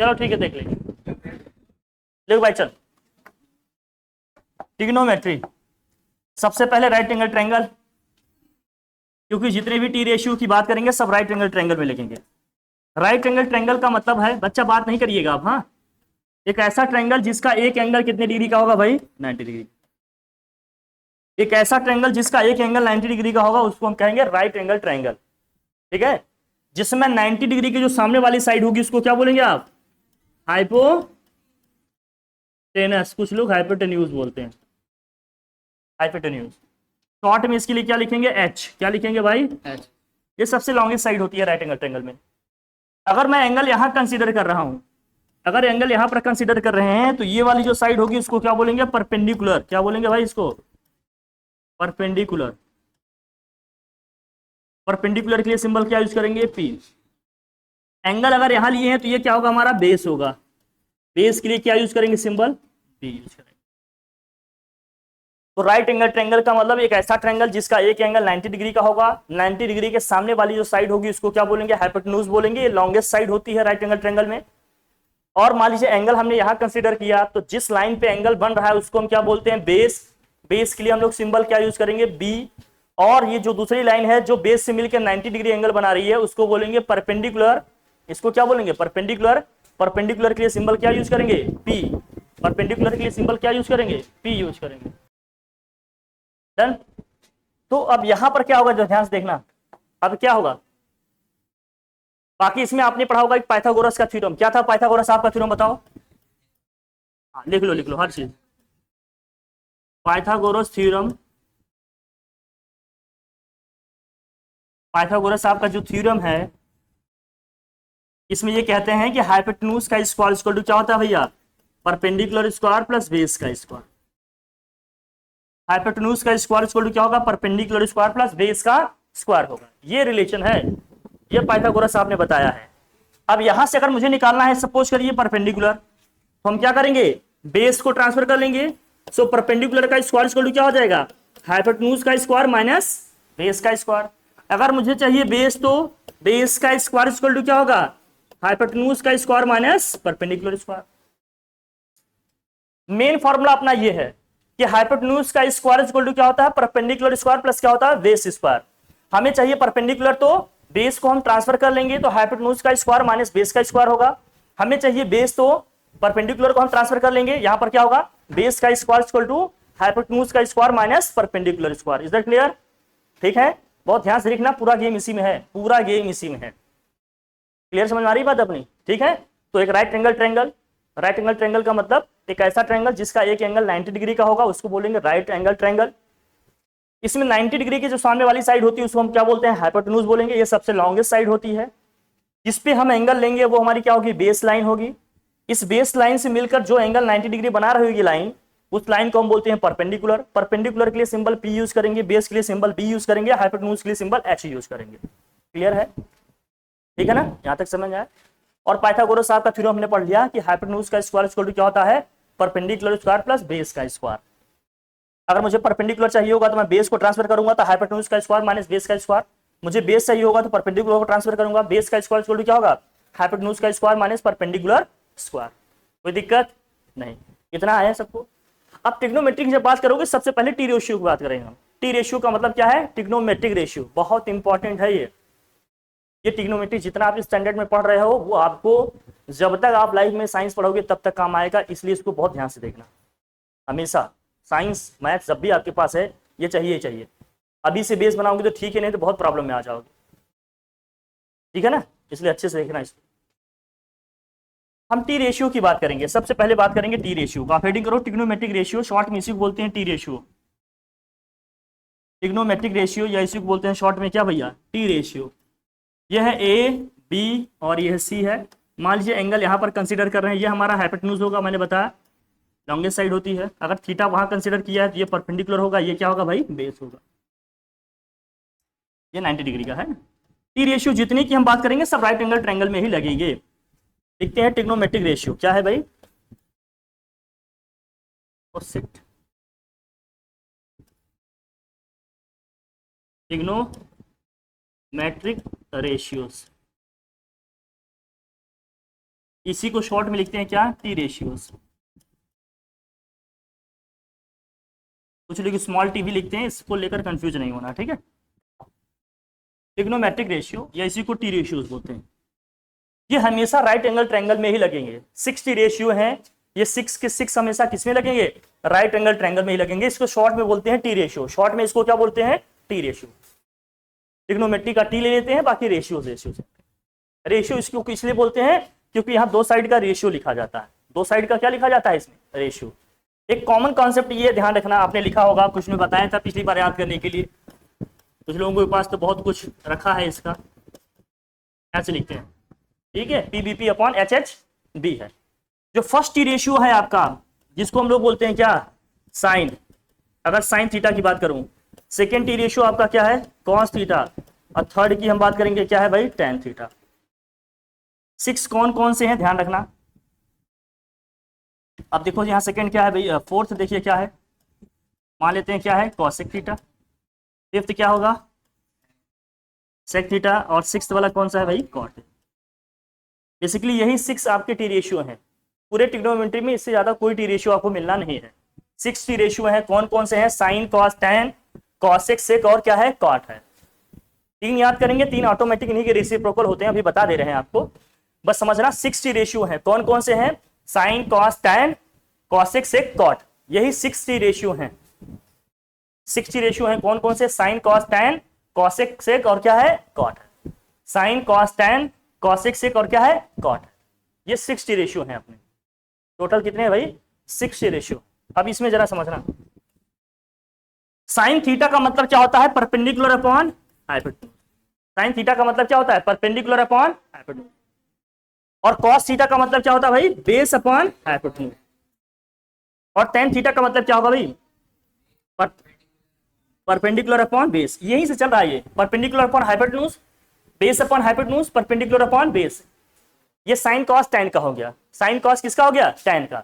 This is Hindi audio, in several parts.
चलो ठीक है, देख लेंगे। देखो भाई चल, ट्रिग्नोमेट्री, सबसे पहले राइट एंगल ट्रायंगल, क्योंकि जितने भी टी रेशियो की बात करेंगे सब राइट एंगल ट्रायंगल में लिखेंगे। राइट एंगल ट्रायंगल का मतलब है, बच्चा बात नहीं करिएगा आप, हाँ, एक ऐसा ट्रायंगल जिसका एक एंगल कितने डिग्री का होगा भाई, 90 डिग्री। एक ऐसा ट्रायंगल जिसका एक एंगल 90 डिग्री का होगा उसको हम कहेंगे राइट एंगल ट्रायंगल। ठीक है, जिसमें 90 डिग्री की जो सामने वाली साइड होगी उसको क्या बोलेंगे आप, हाइपोटेनस, कुछ लोग हाइपोटेन्यूज बोलते हैं, हाइपोटेन्यूज। शॉर्ट में इसके लिए क्या लिखेंगे, एच, क्या लिखेंगे भाई, एच। ये सबसे लॉन्गेस्ट साइड होती है राइट एंगल ट्रायंगल में। अगर मैं एंगल यहां कंसीडर कर रहा हूं, अगर एंगल यहां पर कंसीडर कर रहे हैं तो ये वाली जो साइड होगी उसको क्या बोलेंगे, परपेंडिकुलर। क्या बोलेंगे भाई इसको, परपेंडिकुलर। परपेंडिकुलर के लिए सिंबल क्या यूज करेंगे, पी। एंगल अगर यहां लिए हैं तो ये क्या होगा, हमारा बेस होगा। बेस के लिए क्या यूज करेंगे, सिंबल बी यूज करेंगे। तो राइट एंगल ट्रायंगल का मतलब एक ऐसा ट्रायंगल जिसका एक एंगल 90 डिग्री का होगा, 90 डिग्री के सामने वाली जो साइड होगी उसको क्या बोलेंगे, हाइपोटेन्यूज बोलेंगे। ये लॉन्गेस्ट साइड होती है राइट एंगल ट्रायंगल में। और मान लीजिए एंगल हमने यहां कंसीडर किया, तो जिस लाइन पे एंगल बन रहा है उसको हम क्या बोलते हैं, बेस। बेस के लिए हम लोग सिंबल क्या यूज करेंगे, बी। और ये जो दूसरी लाइन है जो बेस से मिलकर 90 डिग्री एंगल बना रही है उसको बोलेंगे परपेंडिकुलर। इसको क्या बोलेंगे, परपेंडिकुलर। परपेंडिकुलर के लिए सिंबल क्या यूज करेंगे, पी। परपेंडिकुलर के लिए सिंबल क्या यूज करेंगे, पी यूज करेंगे। डन। तो अब यहां पर क्या होगा, जो ध्यान से देखना, अब क्या होगा, बाकी इसमें आपने पढ़ा होगा एक पाइथागोरस का थ्योरम। क्या था पाइथागोरस आपका थ्योरम, बताओ। हाँ, लिख लो हर चीज। पाइथागोरस थ्योरम, पाइथागोरस आपका जो थ्योरम है इसमें ये कहते हैं कि हाइपोटेन्यूज का स्क्वायर इक्वल टू क्या होता है भैया, परपेंडिकुलर स्क्वायर प्लस बेस का स्क्वायर। हाइपोटेन्यूज का स्क्वायर इक्वल टू क्या होगा, परपेंडिकुलर स्क्वायर प्लस बेस का स्क्वायर होगा। ये रिलेशन है, ये पाइथागोरस आपने बताया है। अब यहां से अगर मुझे निकालना है, सपोज करिए परपेंडिकुलर, तो हम क्या करेंगे, बेस को ट्रांसफर कर लेंगे। सो परपेंडिकुलर का स्क्वायर इक्वल टू क्या हो जाएगा, हाइपोटेन्यूज का स्क्वायर माइनस बेस का स्क्वायर। अगर मुझे चाहिए बेस, तो बेस का स्क्वायर इक्वल टू क्या होगा, हाइपोटेन्यूज का square minus perpendicular square. Main formula अपना ये है कि हाइपोटेन्यूज का स्क्वायर इक्वल टू क्या होता है, परपेंडिकुलर स्क्वायर प्लस क्या होता है, बेस स्क्वायर। हमें चाहिए परपेंडिकुलर, तो बेस को हम ट्रांसफर कर लेंगे तो हाइपोटेन्यूज का स्क्वायर माइनस बेस का स्क्वायर होगा। हमें चाहिए बेस, तो परपेंडिकुलर को हम ट्रांसफर कर लेंगे, यहां पर क्या होगा, बेस का स्क्वायर इक्वल टू हाइपोटेन्यूज का square minus perpendicular square. Is that clear. ठीक है, बहुत ध्यान से लिखना, पूरा गेम इसी में है, पूरा गेम इसी में है। क्लियर, समझ में आ रही बात अपनी। ठीक है, तो एक right angle triangle, right angle triangle का मतलब एक ऐसा ट्रायंगल जिसका एक एंगल 90 डिग्री का होगा उसको बोलेंगे राइट एंगल ट्रायंगल। इसमें 90 डिग्री की जो सामने वाली साइड होती है उसको हम क्या बोलते हैं, हाइपोटेन्यूज बोलेंगे। ये सबसे लॉन्गेस्ट साइड होती है। जिस पे हम एंगल लेंगे वो हमारी क्या होगी, बेस लाइन होगी। इस बेस लाइन से मिलकर जो एंगल 90 डिग्री बना रही होगी लाइन, उस लाइन को हम बोलते हैं परपेंडिकुलर। परपेंडिकुलर के लिए सिंबल पी यूज करेंगे, बेस के लिए सिंबल बी यूज करेंगे, हाइपोटेन्यूज के लिए सिंबल एच यूज करेंगे। क्लियर है, ठीक है ना, यहां तक समझ आया। और पाइथागोरस साहब का थ्योरम हमने पढ़ लिया कि हाइपोटेन्यूज का स्क्वायर इक्वल टू क्या होता है, परपेंडिकुलर स्क्वायर प्लस बेस का स्क्वायर। अगर मुझे परपेंडिकुलर चाहिए होगा तो मैं बेस को ट्रांसफर करूंगा तो हाइपोटेन्यूज का स्क्वायर माइनस बेस का स्क्वायर। मुझे बेस चाहिए होगा तो परपेंडिकुलर को ट्रांसफर करूंगा, बेस का स्क्वायर इक्वल टू क्या होगा, हाइपोटेन्यूज का स्क्वायर माइनस परपेंडिकुलर स्क्वायर। कोई दिक्कत नहीं, इतना है सबको। अब ट्रिग्नोमेट्री की जब बात करोगे सबसे पहले टी रेशियो की बात करेंगे हम। टी रेशियो का मतलब क्या है, ट्रिग्नोमेट्रिक रेशियो, बहुत इंपॉर्टेंट है ये ट्रिग्नोमेट्री जितना आप स्टैंडर्ड में पढ़ रहे हो वो आपको जब तक आप लाइफ में साइंस पढ़ोगे तब तक काम आएगा, इसलिए इसको बहुत ध्यान से देखना। हमेशा साइंस मैथ जब भी आपके पास है ये चाहिए ही चाहिए। अभी से बेस बनाओगे तो ठीक है, नहीं तो बहुत प्रॉब्लम में आ जाओगे। ठीक है ना, इसलिए अच्छे से देखना इसको। हम टी रेशियो की बात करेंगे, सबसे पहले बात करेंगे टी रेशियो का। आप हेडिंग करो ट्रिग्नोमेट्रिक रेशियो, शॉर्ट में इसी को बोलते हैं टी रेशियो। ट्रिग्नोमेट्रिक रेशियो या इसी को बोलते हैं शॉर्ट में क्या भैया, टी रेशियो। यह है ए, बी और यह सी है। मान लीजिए एंगल यहां पर कंसीडर कर रहे हैं, ये हमारा हाइपोटेन्यूज होगा, मैंने बताया लॉन्गेस्ट साइड होती है। अगर थीटा वहां कंसीडर किया है तो ये परपेंडिकुलर होगा, ये क्या होगा भाई, बेस होगा। ये 90 डिग्री का है। टी रेशियो जितनी की हम बात करेंगे सब राइट एंगल ट्रायंगल में ही लगेंगे। देखते हैं ट्रिग्नोमेट्रिक रेशियो क्या है भाई, ट्रिग्नोमेट्रिक रेशियोज। इसी को शॉर्ट में लिखते हैं क्या, टी रेशियोज। कुछ लोग स्मॉल टी भी लिखते हैं, इसको लेकर कंफ्यूज नहीं होना, ठीक है। ट्रिग्नोमेट्रिक रेशियो या इसी को टी रेशियोज बोलते हैं। ये हमेशा राइट एंगल ट्रायंगल में ही लगेंगे। 6 रेशियो हैं, ये 6 के 6 हमेशा किसमें लगेंगे, राइट एंगल ट्रायंगल में ही लगेंगे। इसको शॉर्ट में बोलते हैं टी रेशियो, शॉर्ट में इसको क्या बोलते हैं, टी रेशियो। ट्रिग्नोमेट्री का टी ले लेते हैं, बाकी रेशियो रेशियो इसको इसलिए बोलते हैं क्योंकि यहाँ दो साइड का रेशियो लिखा जाता है। दो साइड का क्या लिखा जाता है इसमें, रेशियो। एक कॉमन कॉन्सेप्ट ये ध्यान रखना, आपने लिखा होगा, कुछ ने बताया था पिछली बार याद करने के लिए। कुछ लोगों के पास तो बहुत कुछ रखा है इसका, ऐसे लिखते हैं, ठीक है। PBP upon H H B है। जो फर्स्ट टी रेशियो है आपका, जिसको हम लोग बोलते हैं क्या, साइन। अगर साइन थीटा की बात करूं, सेकेंड टी रेशियो आपका क्या है, कॉस थीटा, और थर्ड की हम बात करेंगे क्या है भाई, टेन थीटा। 6 कौन कौन से हैं ध्यान रखना। अब देखो यहाँ सेकंड क्या है भाई, फोर्थ देखिए क्या है, मान लेते हैं क्या है, कॉसेक थीटा। फिफ्थ क्या होगा, सेक थीटा, और सिक्स्थ वाला कौन सा है भाई, कॉट। बेसिकली यही 6 आपके टी रेशियो हैं। पूरे ट्रिग्नोमेट्री में इससे ज्यादा कोई टी रेशियो आपको मिलना नहीं है। 6 टी रेशियो हैं, कौन कौन से हैं, sine, cos, tan, cosec, sec, और क्या है, कॉट है। 3 याद करेंगे, 3 ऑटोमेटिक इन्हीं के रेसिप्रोकल होते हैं, अभी बता दे रहे हैं आपको, बस समझना। 6 टी रेशियो हैं, कौन कौन से हैं, sine, cos, tan, cosec, sec, cot, यही 6 टी रेशियो हैं। 6 टी रेशियो हैं, कौन कौन से, sine, cos, tan, cosec, sec, और क्या है, cot. Sine, cos, tan, cosec, sec, और क्या है, कॉट। ये 6 टी रेशियो हैं अपने। टोटल कितने हैं भाई, 6 टी रेशियो। अब इसमें जरा समझना, साइन थीटा का मतलब क्या होता है, perpendicular upon hypotenuse. Sign theta का मतलब क्या होता है, परपेंडिकुलर अपॉन हाइपोटेन्यूज। और कॉस थीटा का मतलब क्या होता है भाई, बेस अपॉन हाइपोटेन्यूज। और टेन थीटा का मतलब क्या होगा भाई, परपेंडिकुलर अपॉन बेस। यहीं से चल रहा है ये, perpendicular upon hypotenuse, base upon hypotenuse, perpendicular upon base. ये साइन कॉस टैन का हो गया। साइन कॉस किसका हो गया, टैन का।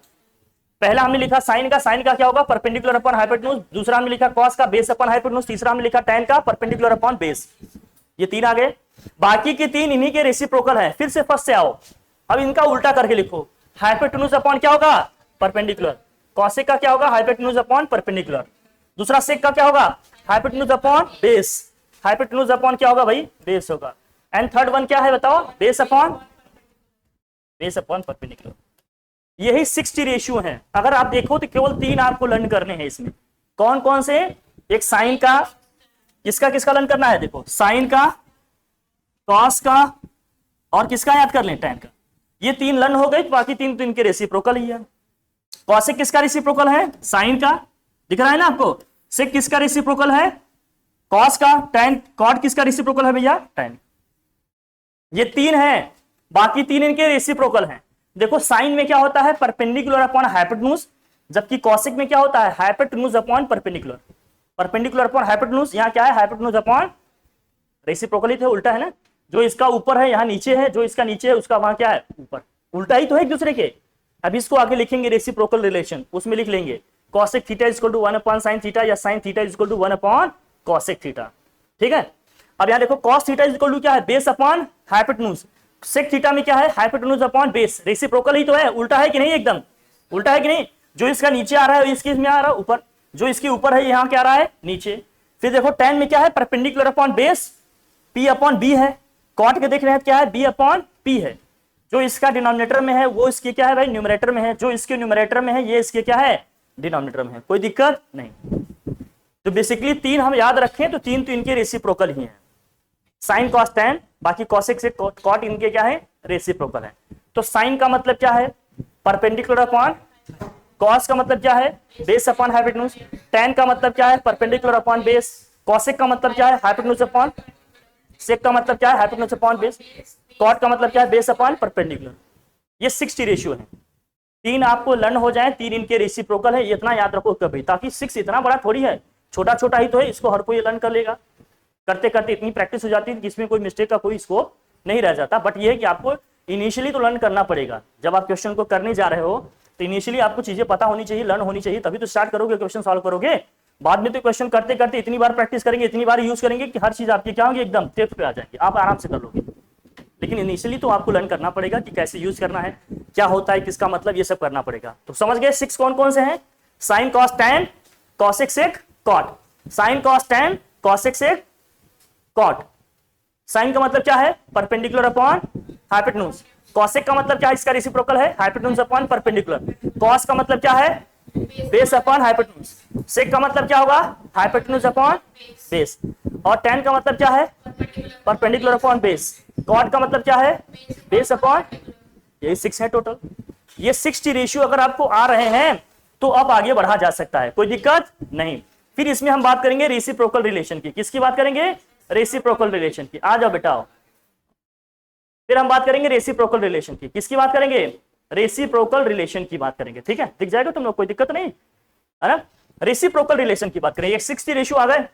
पहला हमने लिखा साइन का, साइन का क्या होगा, परपेंडिकुलर अपॉन हाइपोटेन्यूज। दूसरा हमने लिखा कॉस का, बेस अपॉन हाइपोटेन्यूज। तीसरा हमने लिखा टैन का, परपेंडिकुलर अपॉन बेस। ये 3 आ गए। बाकी के 3 इन्हीं के रेसिप्रोकल है। फिर से फर्स्ट से आओ, अब इनका उल्टा करके लिखो। हाइपोटेन्यूज अपॉन क्या होगा, परपेंडिकुलर। कॉसेक का क्या होगा, हाइपोटेन्यूज अपॉन परपेंडिकुलर। दूसरा सेक का क्या होगा, hypotenuse upon base. Hypotenuse upon क्या होगा भाई, बेस होगा। एंड थर्ड वन क्या है बताओ, बेस अपॉन परपेंडिकुलर। यही 6 टी रेशियो हैं। अगर आप देखो तो केवल 3 आपको लर्न करने हैं इसमें। कौन कौन से, एक साइन का, किसका किसका लर्न करना है, देखो साइन का, कॉस का, और किसका याद कर लें, टैन का। ये 3 लर्न हो गए, बाकी 3 तो इनके रेसिप्रोकल ही है। कॉसेक किसका रेसिप्रोकल है, साइन का, दिख रहा है ना आपको। सेक किसका रेसिप्रोकल है, कॉस का। टैन, कॉट किसका रेसिप्रोकल है भैया, टैन। ये 3 हैं, बाकी 3 इनके रेसिप्रोकल हैं। देखो साइन में क्या होता है, परपेंडिकुलर अपॉन हाइपोटेन्यूज, जबकि कॉसेक में क्या होता है, hypotenuse upon perpendicular. Perpendicular upon hypotenuse, यहाँ क्या है, हाइपोटेन्यूज अपॉन, रेसिप्रोकल ही तो उल्टा है ना। जो इसका ऊपर है यहाँ नीचे है, जो इसका नीचे है उसका वहां क्या है, ऊपर। उल्टा ही तो है एक दूसरे के। अब इसको आगे लिखेंगे रेसिप्रोकल रिलेशन, उसमें लिख लेंगे cosec theta equal to 1 upon sin theta, या sin theta equal to 1 upon cosec theta. ठीक है। अब यहाँ देखो cos थीटा इक्वल टू क्या है, base upon hypotenuse. sec theta में क्या है, हाइपोटेन्यूज अपॉन बेस। रेसिप्रोकल ही तो है, उल्टा है कि नहीं, एकदम उल्टा है कि नहीं। जो इसका नीचे आ रहा है इसके में आ रहा है ऊपर, जो इसके ऊपर है यहाँ क्या आ रहा है, नीचे। फिर देखो tan में क्या है, perpendicular upon base, p upon b है। cot के देख रहे हैं क्या है, b अपॉन p है। जो इसका डिनोमिनेटर में है वो इसके क्या है भाई, न्यूमरेटर में है। जो इसके न्यूमरेटर में है ये इसके क्या है, डिनोमिनेटर में है। कोई दिक्कत नहीं। तो बेसिकली 3 हम याद रखें तो 3 तो इनके रेसिप्रोकल ही हैं, साइन कॉस टैन। बाकी कॉसेक से कॉट इनके क्या है, रेसिप्रोकल है। तो साइन का मतलब क्या है, परपेंडिकुलर अपॉन। कॉस का मतलब क्या है, बेस अपॉन हाइपोटेन्यूज। टैन का मतलब क्या है, परपेंडिकुलर अपॉन बेस। कॉसेक का मतलब क्या है, हाइपोटेन्यूज अपॉन। सेक का मतलब क्या है, हाइपोटेन्यूज अपॉन बेस। कॉट का मतलब क्या है, बेस अपॉन परपेंडिकुलर। ये 60 रेशियो है। 3 आपको लर्न हो जाए, 3 इनके रेसिप्रोकल है, इतना याद रखो कभी, ताकि 6 इतना बड़ा थोड़ी है, छोटा छोटा ही तो है, इसको हर कोई लर्न कर लेगा। करते करते इतनी प्रैक्टिस हो जाती है कि इसमें कोई मिस्टेक का कोई स्कोप नहीं रह जाता। बट ये है कि आपको इनिशियली तो लर्न करना पड़ेगा। जब आप क्वेश्चन को करने जा रहे हो तो इनिशियली आपको चीजें पता होनी चाहिए, लर्न होनी चाहिए, तभी तो स्टार्ट करोगे, क्वेश्चन सॉल्व करोगे। बाद में तो क्वेश्चन करते करते इतनी बार प्रैक्टिस करेंगे, इतनी बार यूज करेंगे कि हर चीज आपकी क्या होगी, एकदम टेप पे आ जाएंगे, आप आराम से कर लोगे। लेकिन इनिशियली तो आपको लर्न करना पड़ेगा कि कैसे यूज करना है, क्या होता है, किसका मतलब, ये सब करना पड़ेगा। तो समझ गए 6 कौन कौन से हैं? Sine cos tan cosec sec cot, sine cos tan cosec sec cot. Sine का मतलब क्या है? Perpendicular upon hypotenuse. कॉसेक का मतलब क्या है? इसका रेसिप्रोकल है हाइपोटेन्यूज अपॉन परपेंडिकुलर। कॉस का मतलब क्या है? Base upon hypotenuse. सेक का मतलब क्या होगा? Hypotenuse upon base. और टैन का मतलब क्या है? Perpendicular upon base. कॉट का मतलब क्या है? बेस अपॉन, यही 6 है टोटल। ये 60 रेशियो अगर आपको आ रहे हैं तो अब आगे बढ़ा जा सकता है, कोई दिक्कत नहीं। फिर इसमें हम बात करेंगे रेसिप्रोकल रिलेशन की। किसकी बात करेंगे? रेसिप्रोकल रिलेशन की। आ जाओ बेटा आओ। फिर हम बात करेंगे रेसिप्रोकल रिलेशन की। किसकी बात करेंगे? रेसिप्रोकल रिलेशन की बात करेंगे। ठीक है, दिख जाएगा तुम लोग, कोई दिक्कत नहीं है ना। रेसिप्रोकल रिलेशन की बात करेंगे। 60 रेशियो आ गए,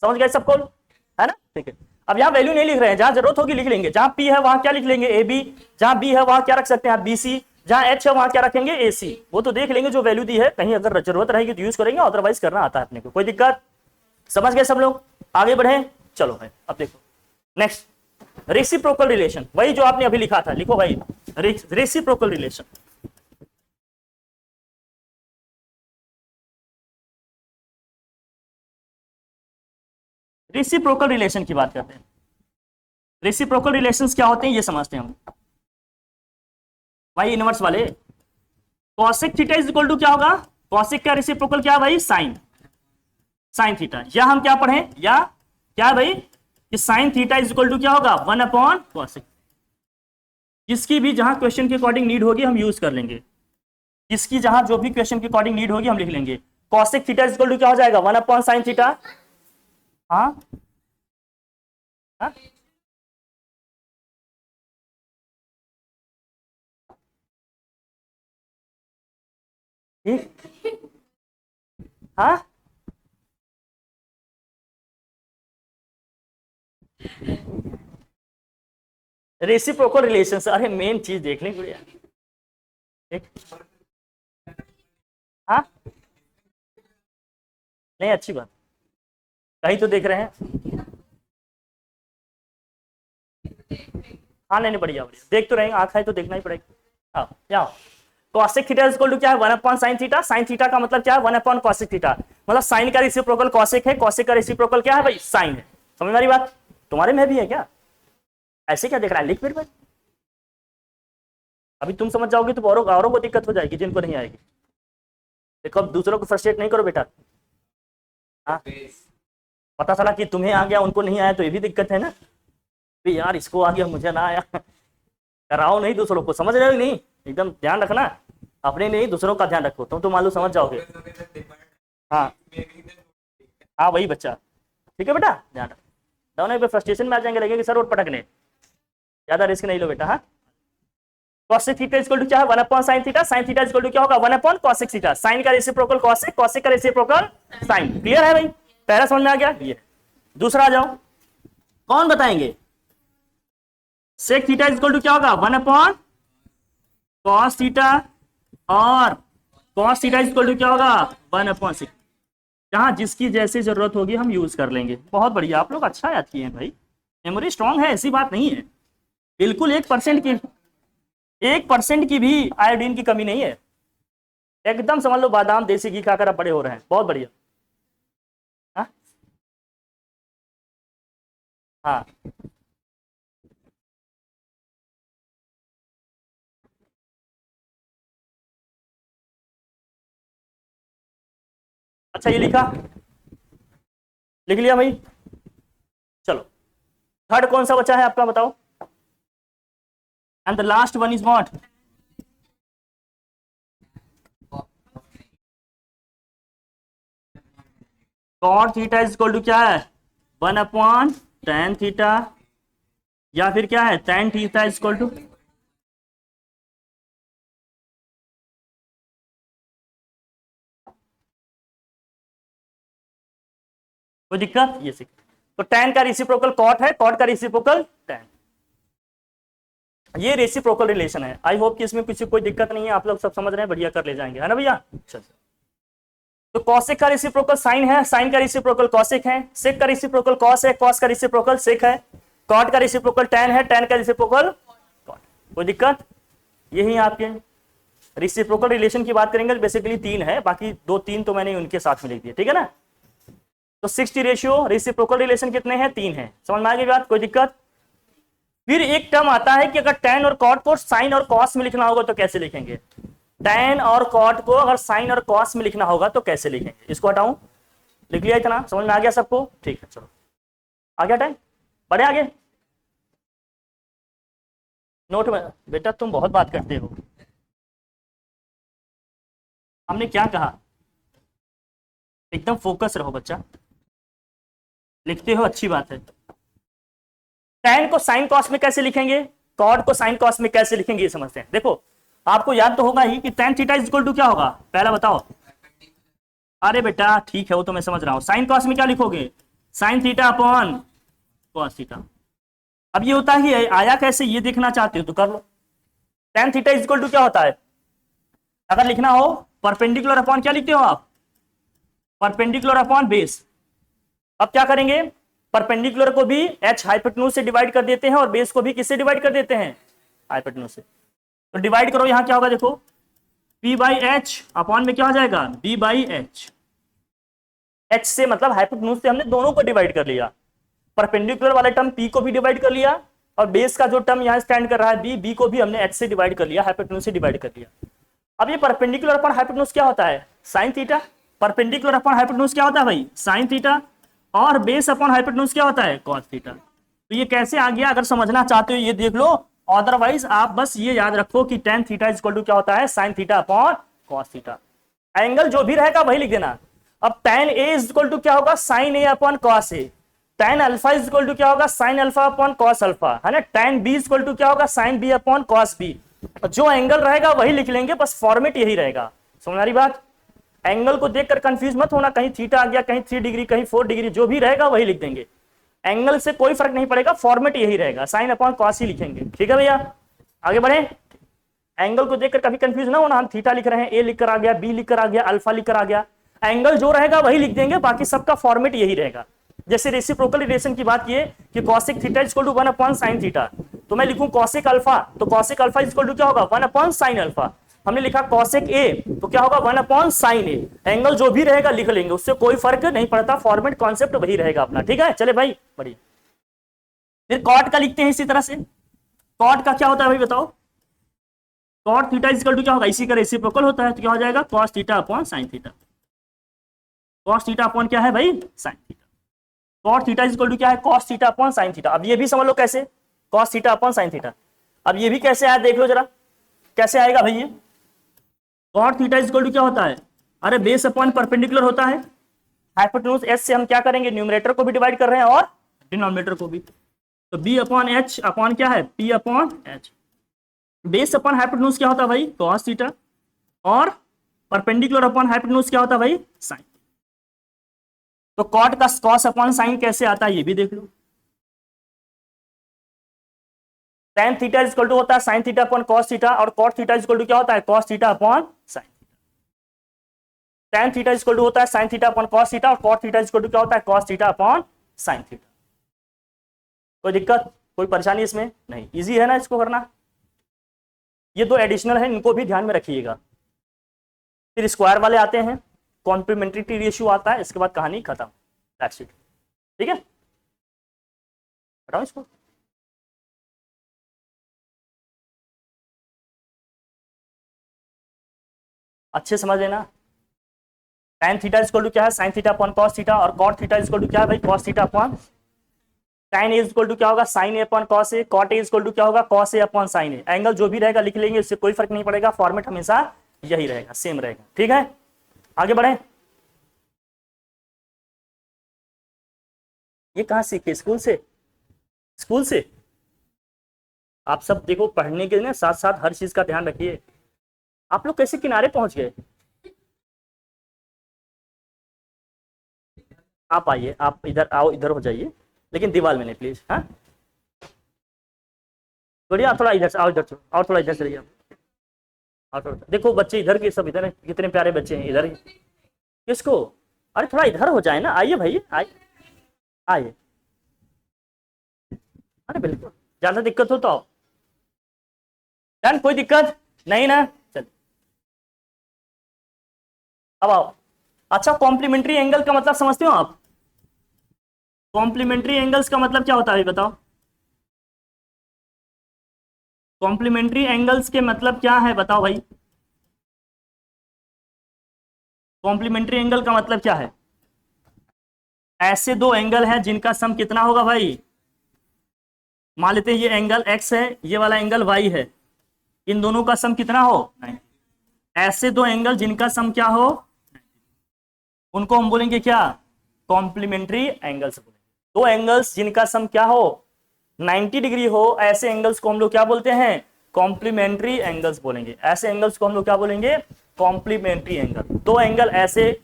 समझ गए सबको, है ना। ठीक है, अब यहाँ वैल्यू नहीं लिख रहे हैं, जहां जरूरत होगी लिख लेंगे। जहां पी है वहां क्या लिख लेंगे? A B. जहां बी है वहां क्या रख सकते हैं? B C. जहां एच है वहां क्या रखेंगे? ए सी। वो तो देख लेंगे जो वैल्यू दी है, कहीं अगर जरूरत रहेगी तो यूज करेंगे, अदरवाइज करना आता है अपने को, कोई दिक्कत। समझ गए सब लोग, आगे बढ़े। चलो भाई अब देखो नेक्स्ट, रेसिप्रोकल रिलेशन। वही जो आपने अभी लिखा था, लिखो भाई रेसिप्रोकल रिलेशन। रेसिप्रोकल रिलेशन की बात करते हैं। रेसिप्रोकल रिलेशंस क्या होते हैं ये समझते हैं हम भाई। इनवर्स वाले cosec theta is equal to क्या होगा? कॉसेक का रेसिप्रोकल क्या है भाई? Sine, sine theta. या हम क्या पढ़े, या क्या है भाई कि sine theta is equal to क्या होगा? 1 अपॉन कॉसेक। जिसकी भी जहां क्वेश्चन के अकॉर्डिंग नीड होगी हम यूज कर लेंगे, जिसकी जहां जो भी क्वेश्चन के अकॉर्डिंग नीड होगी हम लिख लेंगे। Cosec theta is equal to क्या हो जाएगा? 1 अपॉन साइन थीटा। हाँ हाँ? ठीक, हाँ रेसिप्रोकल रिलेशन। अरे मेन चीज देख लें गुड़िया, ठीक, हाँ नहीं अच्छी बात, कहीं तो देख रहे हैं। हाँ नहीं नहीं बढ़िया बढ़िया, देख तो रहेंगे, आँख है तो देखना ही पड़ेगा। हाँ क्या cosec theta is equal to क्या है? 1 upon sine theta. Sine theta का मतलब क्या है? 1 अपॉन कॉसेक थीटा। मतलब साइन का रेसिप्रोकल कॉसेक है, कॉसेक का रेसिप्रोकल क्या है भाई? साइन है। समझ में आ रही बात? तुम्हारे में भी है क्या? ऐसे क्या देख रहा है, लिख फिर भाई। अभी तुम समझ जाओगे तो औरों को दिक्कत हो जाएगी जिनको नहीं आएगी। देखो अब दूसरों को फ्रस्ट्रेट नहीं करो बेटा। हाँ पता चला कि तुम्हें आ गया उनको नहीं आया तो ये भी दिक्कत है ना। भी यार इसको आ गया मुझे ना आया, कराओ नहीं दूसरों को, समझ रहे हो नहीं? एकदम ध्यान रखना, अपने नहीं दूसरों का ध्यान रखो, तुम तो मालूम समझ जाओगे। हाँ हाँ वही बच्चा, ठीक है बेटा ध्यान रखो। दोनों पे फ्रस्ट्रेशन में आ जाएंगे, लगेंगे सर और पटकने, ज्यादा रिस्क नहीं लो बेटा। हाँ cosec थीटा इक्वल टू क्या है? 1 upon sin theta. sin theta equal to क्या होगा? 1 अपॉन cosec थीटा। sin का रेसिप्रोकल cosec, cosec का रेसिप्रोकल sin। क्लियर है भाई? पहला समझ में आ गया ये। दूसरा आ जाओ, कौन बताएंगे? sec थीटा इक्वल टू क्या होगा? 1 अपॉन cos थीटा, और cos थीटा इक्वल टू क्या होगा? 1 अपॉन sec। जहां जिसकी जैसी जरूरत होगी हम यूज कर लेंगे। बहुत बढ़िया, आप लोग अच्छा याद किए हैं भाई, मेमोरी स्ट्रांग है, ऐसी बात नहीं है। बिल्कुल 1% की भी आयोडीन की कमी नहीं है। एकदम समझ लो बादाम देसी घी खाकर आप बड़े हो रहे हैं। बहुत बढ़िया। हाँ हाँ अच्छा ये लिखा, लिख लिया भाई। चलो थर्ड कौन सा बचा है आपका, बताओ। And the last one is what? Cot theta is equal to क्या है? 1 अपॉन tan थीटा, या फिर क्या है? tan theta is equal to, कोई दिक्कत? ये सीख, तो tan का रेसिप्रोकल cot है, cot का रेसिप्रोकल tan। ये रेसिप्रोकल रिलेशन है। आई होप कि इसमें किसी कोई दिक्कत नहीं है, आप लोग सब समझ रहे हैं, बढ़िया कर ले जाएंगे, है ना भैया। चल तो cosec का रेसिप्रोकल sin है, sin का रेसिप्रोकल cosec है, sec का रेसिप्रोकल cos है, cos का रेसिप्रोकल sec है। कॉट का रेसिप्रोकल tan है, tan का रेसिप्रोकल कॉट। कोई दिक्कत? यही आपके रेसिप्रोकल रिलेशन की बात करेंगे, बेसिकली 3 है, बाकी 2-3 तो मैंने उनके साथ में लिख दिया, ठीक है ना। तो 60 रेशियो रेसिप्रोकल रिलेशन कितने हैं? 3 है। समझ में आ गई बात? कोई दिक्कत? फिर एक टर्म आता है कि अगर tan और cot को साइन और कॉस में लिखना होगा तो कैसे लिखेंगे? tan और cot को अगर साइन और कॉस में लिखना होगा तो कैसे लिखेंगे? इसको हटाऊं, लिख लिया? इतना समझ में आ गया सबको? ठीक है, चलो आ गया टाइम, बढ़े आगे। नोट में बेटा तुम बहुत बात करते हो, हमने क्या कहा? एकदम फोकस रहो बच्चा, लिखते हो अच्छी बात है। tan को साइन कॉस में कैसे लिखेंगे, cot को साइन कॉस में कैसे लिखेंगे, ये समझते हैं। देखो आपको याद तो होगा ही कि tan theta is equal to क्या होगा, पहला बताओ। अरे बेटा ठीक है, वो तो मैं समझ रहा हूं। साइन कॉस में क्या लिखोगे? Sign theta upon cos theta. अब ये होता है आया कैसे, ये देखना चाहते हो तो कर लो। tan theta is equal to क्या होता है, अगर लिखना हो परपेंडिकुलर अपॉन क्या लिखते हो आप, परपेंडिकुलर अपॉन बेस। अब क्या करेंगे, परपेंडिकुलर को भी h हाइपोटेन्यूज से डिवाइड कर देते हैं और बेस को भी किससे डिवाइड कर देते हैं, हाइपोटेन्यूज से। तो डिवाइड करो, यहां क्या होगा देखो, p बाई एच अपॉन में क्या हो जाएगा, b बाई एच। h से मतलब हाइपोटेन्यूज से हमने दोनों को डिवाइड कर लिया, परपेंडिकुलर वाला टर्म p को भी डिवाइड कर लिया और बेस का जो टर्म यहां स्टैंड कर रहा है b को भी हमने h से डिवाइड कर लिया, हाइपोटेन्यूज से डिवाइड कर लिया। अब ये परपेंडिकुलर अपॉन हाइपोटेन्यूज क्या होता है, sine theta. Perpendicular upon hypotenuse क्या होता है भाई, साइन थीटा। और बेस अपॉन हाइपोटेन्यूज क्या होता है, कॉस थीटा। तो ये कैसे आ गया, अगर समझना चाहते हो ये देख लो, अदरवाइज आप बस ये याद रखो कि tan theta is equal to क्या होता है, sine theta upon cos theta. Angle जो भी रहेगा वही लिख देना। अब tan a is equal to क्या होगा, sine a upon cos a। tan alpha is equal to क्या होगा, sine alpha upon cos alpha, है ना। tan b is equal to क्या होगा, sine b upon cos b। जो एंगल रहेगा वही लिख लेंगे, बस फॉर्मेट यही रहेगा। समझ आ रही बात? एंगल को देखकर कंफ्यूज मत होना, कहीं थीटा आ गया, कहीं 3 डिग्री, कहीं 4 डिग्री, जो भी रहेगा वही लिख देंगे। एंगल से कोई फर्क नहीं पड़ेगा, फॉर्मेट यही रहेगा, साइन अपॉन कॉस ही लिखेंगे। ठीक है भैया, आगे बढ़े। एंगल को देखकर कभी कंफ्यूज ना होना, हम थीटा लिख रहे हैं, ए लिख कर आ गया, बी लिख कर आ गया, अल्फा लिख कर आ गया। एंगल जो रहेगा वही लिख देंगे, बाकी सबका फॉर्मेट यही रहेगा। जैसे रेसिप्रोकल रिलेशन की बात किए कि cosec theta is equal to 1 upon sine theta, तो मैं लिखूं कॉसेक अल्फा, तो cosec alpha is equal to क्या होगा, 1 अपॉन साइन अल्फा। हमने लिखा कॉसेक ए, तो क्या होगा, 1 अपॉन साइन ए। एंगल जो भी रहेगा लिख लेंगे, उससे कोई फर्क नहीं पड़ता, फॉर्मेट कॉन्सेप्ट वही रहेगा अपना। ठीक है, चले भाई बढ़िया। फिर कॉट का लिखते हैं इसी तरह से। कॉट का क्या होता है भाई बताओ, cot theta is equal to क्या होगा, इसी का रेसिप्रोकल होता है, तो क्या हो जाएगा, cos theta upon sine theta. Cos theta upon क्या है भाई, sine theta. Cot theta is equal to क्या है, cos theta upon sine theta. अब ये भी समझ लो कैसे, cos theta upon sine theta. अब ये भी कैसे आया देख लो जरा, कैसे आएगा भाई ये। Cot theta is equal to क्या होता है, अरे बेस अपॉन परपेंडिकुलर होता है, हाइपोटेन्यूज एच से हम क्या करेंगे, न्यूमरेटर को भी डिवाइड कर रहे हैं और डिनोमिनेटर को भी। तो बी अपॉन एच अपॉन क्या है, P upon H. Base upon hypotenuse क्या होता है भाई, कॉस थीटा, और परपेंडिकुलर अपॉन हाइपोटेन्यूज क्या होता है भाई, साइन। तो कॉट का कॉस अपॉन साइन कैसे आता है ये भी देख लो। tan theta is equal to होता है sine theta upon cos theta, और cot theta is equal to क्या होता है, cos theta upon sine theta. tan theta is equal to होता है sine theta upon cos theta, और cot theta is equal to क्या होता है, cos theta upon sine theta. कोई दिक्कत, कोई परेशानी इसमें नहीं, इजी है ना इसको करना। ये दो एडिशनल है, इनको भी ध्यान में रखिएगा। फिर स्क्वायर वाले आते हैं, कॉम्प्लीमेंट्रिटी रेशियो आता है, इसके बाद कहानी खत्म, दैट्स इट। ठीक है, हटाओ इसको। अच्छे समझ लेना। tan theta is equal to क्या है, sine theta upon cos theta, और cot theta is equal to क्या है भाई, cos theta upon. tan A is equal to क्या होगा, sine A upon cos A. Cot A is equal to क्या होगा, cos A upon sine A. Angle जो भी रहेगा लिख लेंगे, इससे कोई फर्क नहीं पड़ेगा, फॉर्मेट हमेशा यही रहेगा, सेम रहेगा। ठीक है, आगे बढ़े। ये कहाँ सीखे, स्कूल से? स्कूल से आप सब देखो, पढ़ने के ना साथ साथ हर चीज का ध्यान रखिए। आप लोग कैसे किनारे पहुंच गए, आप आइए, आप इधर आओ, इधर हो जाइए, लेकिन दीवार में नहीं प्लीज। हाँ बढ़िया, थोड़ा इधर से आओ, इधर से और थोड़ा इधर से रहिए। और थोड़ा देखो बच्चे इधर के सब इधर है, कितने प्यारे बच्चे हैं इधर। किसको, अरे थोड़ा इधर हो जाए ना, आइए भाई, आइए आइए। अरे बिल्कुल, ज्यादा दिक्कत हो तो आओ। डन, कोई दिक्कत नहीं ना, चल अब आओ। अच्छा, कॉम्प्लीमेंट्री एंगल का मतलब समझते हो आप? कॉम्प्लीमेंट्री एंगल्स का मतलब क्या होता है बताओ? कॉम्प्लीमेंट्री एंगल्स के मतलब क्या है बताओ भाई? कॉम्प्लीमेंट्री एंगल का मतलब क्या है? ऐसे दो एंगल हैं जिनका सम कितना होगा भाई? मान लेते हैं ये एंगल x है, ये वाला एंगल y है, इन दोनों का सम कितना हो? 90। ऐसे दो एंगल जिनका सम क्या हो? उनको हम बोलेंगे क्या? कॉम्प्लीमेंट्री एंगल्स बोलेंगे। दो एंगल्स जिनका सम क्या हो? 90 डिग्री हो, ऐसे एंगल्स को हम लोग क्या बोलते हैं? कॉम्प्लीमेंट्री एंगल्स बोलेंगे। ऐसे एंगल्स को हम लोग क्या बोलेंगे? Complementary angle. दो एंगल ऐसे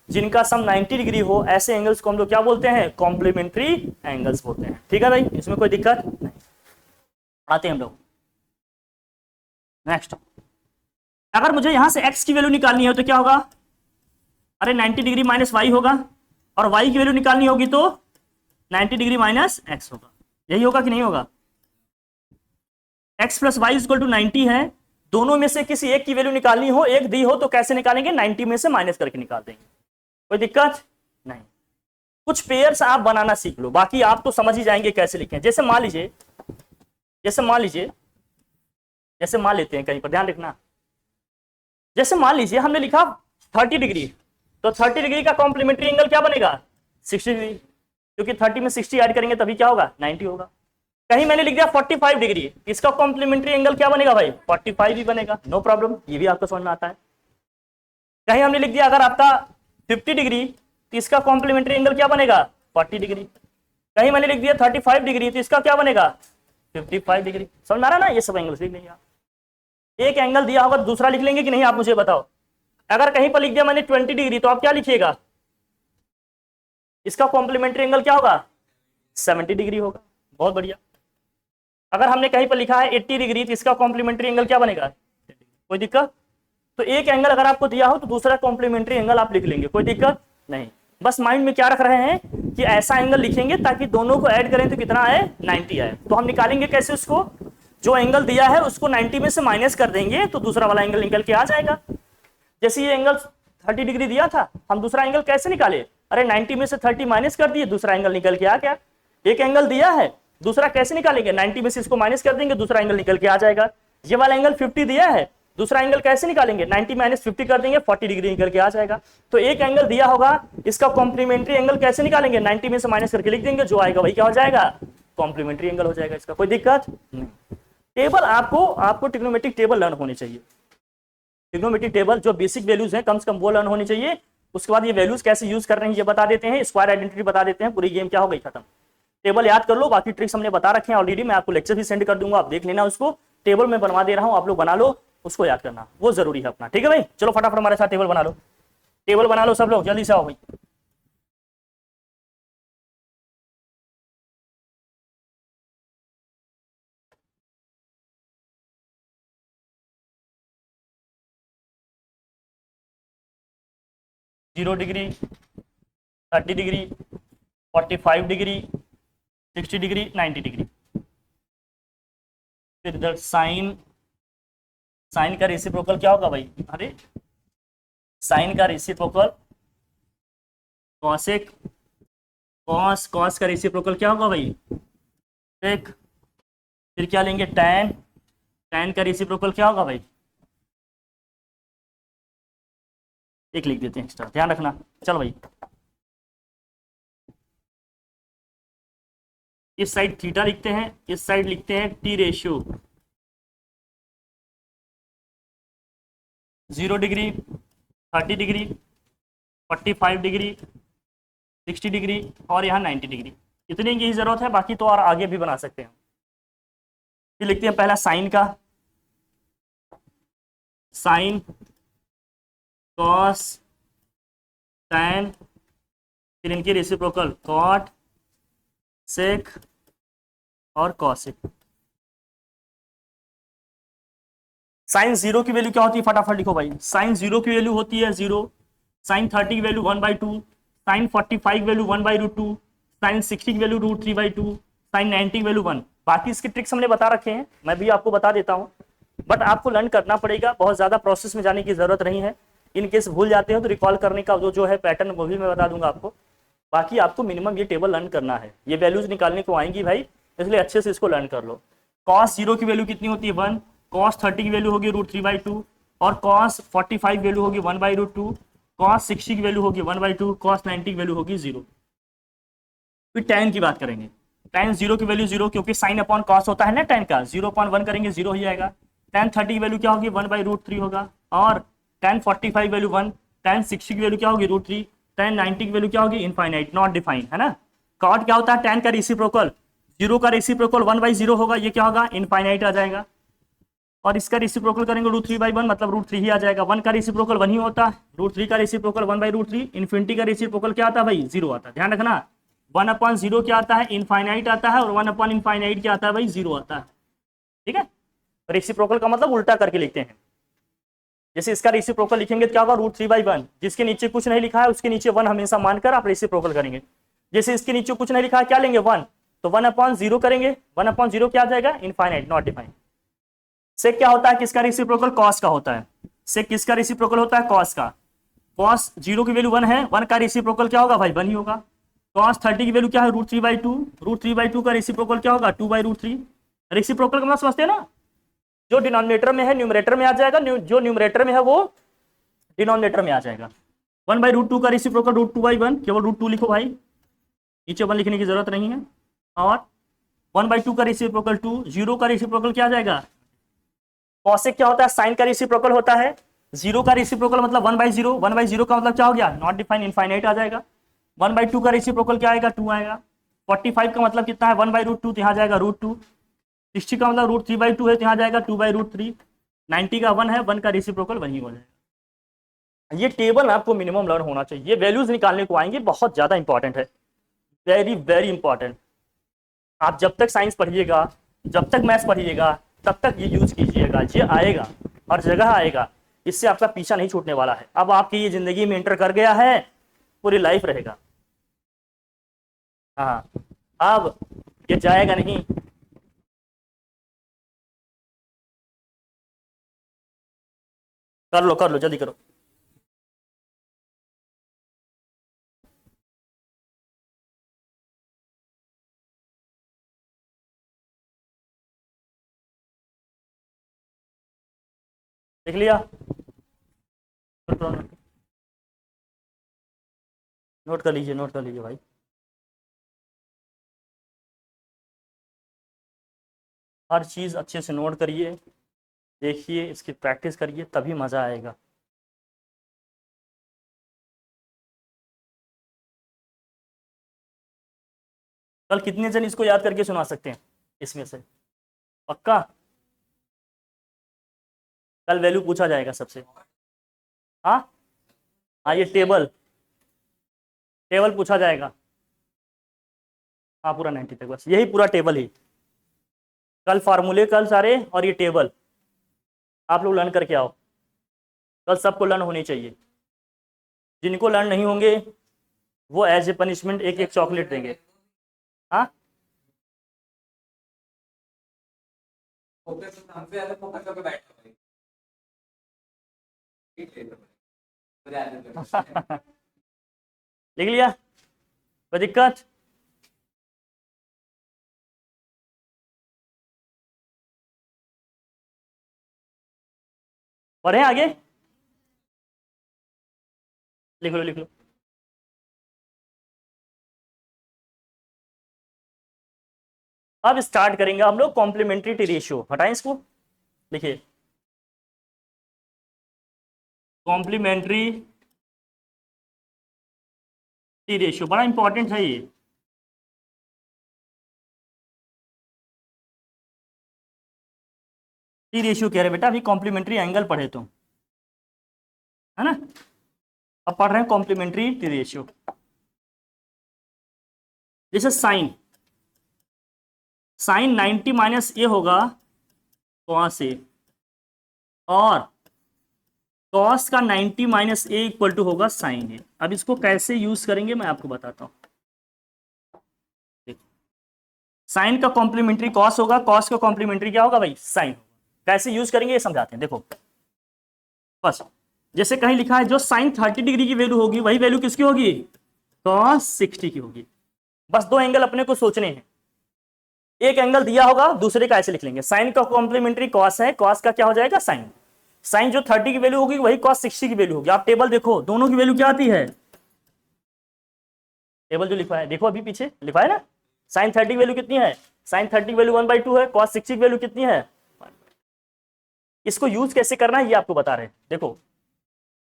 जिनका सम 90 डिग्री हो, ऐसे एंगल्स को हम लोग क्या बोलते हैं? कॉम्प्लीमेंट्री एंगल्स बोलते हैं। ठीक है भाई, इसमें कोई दिक्कत नहीं। आते हैं हम लोग नेक्स्ट। अगर मुझे यहां से x की वैल्यू निकालनी है तो क्या होगा? अरे 90 डिग्री माइनस वाई होगा, और y की वैल्यू निकालनी होगी तो 90 डिग्री माइनस x होगा। यही होगा कि नहीं होगा? x plus y equal to 90 है, दोनों में से किसी एक की वैल्यू निकालनी हो, एक दी हो, तो कैसे निकालेंगे? 90 में से माइनस करके निकाल देंगे। कोई दिक्कत नहीं। कुछ पेयर्स आप बनाना सीख लो, बाकी आप तो समझ ही जाएंगे कैसे लिखें। जैसे मान लीजिए, जैसे मान लेते हैं, कहीं पर ध्यान रखना। जैसे मान लीजिए हमने लिखा 30 डिग्री, तो 30 डिग्री का कॉम्प्लीमेंट्री एंगल क्या बनेगा? 60 डिग्री, क्योंकि 30 में 60 ऐड करेंगे तभी क्या होगा? 90 होगा। कहीं मैंने लिख दिया 45 डिग्री, इसका कॉम्प्लीमेंट्री एंगल क्या बनेगा भाई? 45 ही बनेगा, नो प्रॉब्लम, ये भी आपको समझ में आता है। कहीं हमने लिख दिया अगर आपका 50 डिग्री, तो इसका कॉम्प्लीमेंट्री एंगल क्या बनेगा? 40 डिग्री। कहीं मैंने लिख दिया 35 डिग्री, तो इसका क्या बनेगा? 55 डिग्री। समझ में आ रहा ना? ये सब एंगल्स लिख लेंगे आप। एक एंगल दिया होगा दूसरा लिख लेंगे कि नहीं, आप मुझे बताओ। अगर कहीं पर लिख दिया मैंने 20 डिग्री, तो आप क्या लिखिएगा? इसका कॉम्प्लीमेंट्री एंगल क्या होगा? 70 डिग्री होगा। बहुत बढ़िया। अगर हमने कहीं पर लिखा है 80 डिग्री, तो इसका कॉम्प्लीमेंट्री एंगल क्या बनेगा? कोई दिक्कत? तो एक एंगल अगर आपको दिया हो तो दूसरा कॉम्प्लीमेंट्री एंगल आप लिख लेंगे, कोई दिक्कत नहीं। बस माइंड में क्या रख रहे हैं कि ऐसा एंगल लिखेंगे ताकि दोनों को ऐड करें तो कितना आए? 90 आए। तो हम निकालेंगे कैसे उसको? जो एंगल दिया है उसको 90 में से माइनस कर देंगे तो दूसरा वाला एंगल निकल के आ जाएगा। जैसे ये एंगल 30 डिग्री दिया था, हम दूसरा एंगल कैसे निकाले? अरे 90 में से 30 माइनस कर दिए, दूसरा एंगल निकल के आ गया। एक एंगल दिया है, दूसरा कैसे निकालेंगे? 90 में से इसको माइनस कर देंगे, दूसरा एंगल निकल के आ जाएगा। ये वाला एंगल 50 दिया है, दूसरा एंगल कैसे निकालेंगे? 90 माइनस 50 कर देंगे, 40 डिग्री निकल के आ जाएगा। तो एक एंगल दिया होगा, इसका कॉम्प्लीमेंट्री एंगल कैसे निकालेंगे? 90 में से माइनस करके लिख देंगे, जो आएगा वही क्या हो जाएगा? कॉम्प्लीमेंट्री एंगल हो जाएगा इसका। कोई दिक्कत नहीं। टेबल आपको ट्रिग्नोमेट्रिक टेबल लर्न होनी चाहिए। ट्रिग्नोमेट्रिक टेबल जो बेसिक वैल्यूज हैं कम से कम वो लर्न होनी चाहिए। उसके बाद ये वैल्यूज कैसे यूज कर रहे हैं ये बता देते हैं, स्क्वायर आइडेंटिटी बता देते हैं, पूरी गेम क्या हो गई खत्म। टेबल याद कर लो, बाकी ट्रिक्स हमने बता रखे हैं ऑलरेडी। मैं आपको लेक्चर भी सेंड कर दूंगा, आप देख लेना उसको। टेबल में बनवा दे रहा हूं, आप लोग बना लो, उसको याद करना वो जरूरी है अपना। ठीक है भाई, चलो फटाफट हमारे साथ टेबल बना लो। टेबल बना लो सब लोग, जल्दी से आओ भाई। 0 degree, 30 degree, 45 degree, 60 degree, 90 degree. फिर इधर साइन का रेसिप्रोकल क्या होगा भाई? अरे साइन का रेसिप्रोकल कॉसेक, कॉस का रेसिप्रोकल क्या होगा भाई? एक। फिर क्या लेंगे? टैन का रेसिप्रोकल क्या होगा भाई? एक लिख देते हैं एक्स्ट्रा, ध्यान रखना। चल भाई, इस साइड थीटा लिखते हैं, इस साइड लिखते हैं T ratio. 0 degree, 30 degree, 45 degree, 60 degree और यहाँ 90 डिग्री। इतनी की ही जरूरत है, बाकी तो और आगे भी बना सकते हैं। फिर लिखते हैं पहला साइन का, साइन, कॉस, टैन, फिर इनकी रेसिप्रोकल कॉट, सेक और कॉसेक। साइन 0 की वैल्यू क्या होती है? फटाफट लिखो भाई। साइन 0 की वैल्यू होती है 0, साइन 30 की वैल्यू 1/2, साइन 45 की वैल्यू 1/√2, साइन 60 की वैल्यू √3/2, साइन 90 की वैल्यू 1। बाकी इसके ट्रिक्स हमने बता रखे हैं, मैं भी आपको बता देता हूँ, बट आपको लर्न करना पड़ेगा, बहुत ज्यादा प्रोसेस में जाने की जरूरत नहीं है। इन केस भूल जाते हो तो रिकॉल करने का जो है पैटर्न वो भी मैं बता दूंगा आपको। बाकी आपको मिनिमम ये टेबल लर्न करना है, ये वैल्यूज निकालने को आएंगी भाई, इसलिए अच्छे से इसको लर्न कर लो। कॉस 0 की वैल्यू कितनी होती है 1, कॉस 30 की वैल्यू होगी √3/2, और कॉस 45 वैल्यू होगी 1/√2, कॉस 60 की वैल्यू होगी 1/2, कॉस 90 की वैल्यू होगी 0। फिर tan की बात करेंगे, tan 0 की वैल्यू 0, क्योंकि साइन अपॉन कॉस होता है ना tan का, 0/1 करेंगे 0 ही आएगा। tan 30 की वैल्यू क्या होगी 1/√3 होगा, और tan 45 वैल्यू 1, tan 60 की वैल्यू क्या होगी √3, tan 90 की वैल्यू क्या होगी इनफाइनाइट, नॉट डिफाइंड, है ना। कॉट क्या होता है tan का रेसिप्रोकल, 0 का रेसिप्रोकल 1/0 होगा, ये क्या होगा इनफाइनाइट आ जाएगा, और इसका रेसिप्रोकल करेंगे √3/1, मतलब √3 ही आ जाएगा। 1 का रेसिप्रोकल 1 ही होता है, √3 का रेसिप्रोकल 1/√3, इन्फिनिटी का रेसिप्रोकल क्या आता है भाई 0 आता है, ध्यान रखना। 1/0 क्या आता है इनफाइनाइट आता है, और 1/इनफाइनाइट क्या आता है भाई 0 आता है, ठीक है। रेसिप्रोकल का मतलब उल्टा करके लिखते हैं, जैसे इसका रेसिप्रोकल लिखेंगे तो क्या होगा √3/1, जिसके नीचे कुछ नहीं लिखा है उसके नीचे 1 हमेशा मानकर आप रेसिप्रोकल करेंगे। जैसे इसके नीचे कुछ नहीं लिखा है क्या लेंगे 1, तो 1/0 करेंगे, 1/0 क्या आ जाएगा इनफाइनाइट, नॉट डिफाइंड। सेक क्या होता है किसका रेसिप्रोकल, कॉस का होता है। सेक किसका रेसिप्रोकल होता है, कॉस का। कॉस 0 की वैल्यू 1 है, 1 का रेसिप्रोकल क्या होगा भाई 1 ही होगा। कॉस 30 की वैल्यू क्या है √3/2, √3/2 का रेसिप्रोकल क्या होगा 2/√3। रेसिप्रोकल का मतलब समझते हैं ना, जो डिनोमिनेटर में है न्यूमरेटर में आ जाएगा, जो न्यूमरेटर में है वो डिनोमिनेटर में आ जाएगा। 1/√2 का रेसिप्रोकल √2/1, केवल √2 लिखो भाई, नीचे 1 लिखने की जरूरत नहीं है। और 1/2 का रेसिप्रोकल 2, 0 का रेसिप्रोकल क्या आ जाएगा। कॉसेक क्या होता है साइन का रेसिप्रोकल होता है, 0 का रेसिप्रोकल मतलब 1/0, 1/0 का मतलब क्या हो गया नॉट डिफाइंड इनफाइनाइट आ जाएगा। 1/2 का रेसिप्रोकल क्या आएगा 2 आएगा। 45 का मतलब कितना है 1/√2, तो यहाँ जाएगा √2। 60 का मतलब √3/2 है, तो यहाँ जाएगा 2/√3। 90 का 1 है, 1 का रेसिप्रोकल 1 ही हो जाएगा। ये टेबल आपको मिनिमम लर्न होना चाहिए, ये वैल्यूज निकालने को आएंगे, बहुत ज्यादा इंपॉर्टेंट है, वेरी वेरी इंपॉर्टेंट। आप जब तक साइंस पढ़िएगा, जब तक मैथ्स पढ़िएगा, तब तक ये यूज कीजिएगा, ये आएगा हर जगह आएगा, इससे आपका पीछा नहीं छूटने वाला है। अब आपकी ये जिंदगी में एंटर कर गया है, पूरी लाइफ रहेगा। हाँ, अब ये जाएगा नहीं। कर लो जल्दी करो। देख लिया, नोट कर लीजिए, नोट कर लीजिए भाई। हर चीज अच्छे से नोट करिए, देखिए, इसकी प्रैक्टिस करिए, तभी मजा आएगा। कल कितने जन इसको याद करके सुना सकते हैं इसमें से, पक्का। कल वैल्यू पूछा जाएगा सबसे। हाँ हाँ, ये टेबल टेबल पूछा जाएगा। हाँ पूरा 90 तक, बस यही पूरा टेबल ही। कल फार्मूले कल सारे, और ये टेबल आप लोग लर्न करके आओ। कल सबको लर्न होनी चाहिए, जिनको लर्न नहीं होंगे वो एज ए पनिशमेंट एक एक चॉकलेट देंगे। हाँ लिख लिया, कोई दिक्कत। पढ़े आगे, लिख लो लिख लो। अब स्टार्ट करेंगे हम लोग कॉम्प्लीमेंट्री रेशियो, हटाएं इसको, लिखिए कॉम्प्लीमेंट्री रेशियो, बड़ा इंपॉर्टेंट है ये। टी रेशियो कह रहे बेटा, अभी कॉम्प्लीमेंट्री एंगल पढ़े तुम, है ना। अब पढ़ रहे हैं कॉम्प्लीमेंट्री टी रेशियो। जैसे साइन साइन 90 माइनस ए होगा कॉस ए, और कॉस का 90 माइनस ए इक्वल टू होगा साइन ए। अब इसको कैसे यूज करेंगे मैं आपको बताता हूं। साइन का कॉम्प्लीमेंट्री कॉस होगा, कॉस का कॉम्प्लीमेंट्री क्या होगा भाई, साइन। कैसे यूज करेंगे ये समझाते हैं। देखो बस, जैसे कहीं लिखा है जो साइन 30 डिग्री की वैल्यू होगी वही वैल्यू किसकी होगी, कॉस 60 की होगी। बस दो एंगल अपने को सोचने हैं, एक एंगल दिया होगा, दूसरे का ऐसे लिख लेंगे। साइन का कॉम्प्लीमेंट्री कॉस है, कॉस का क्या हो जाएगा साइन। साइन जो 30 की वैल्यू होगी वही कॉस 60 की वैल्यू होगी। आप टेबल देखो, दोनों की वैल्यू क्या आती है, टेबल जो लिखा है देखो, अभी पीछे लिखा है ना, साइन 30 की वैल्यू कितनी है, साइन 30 की वैल्यू 1/2 है, कॉस 60 की वैल्यू कितनी है। इसको यूज कैसे करना है ये आपको बता रहे हैं। देखो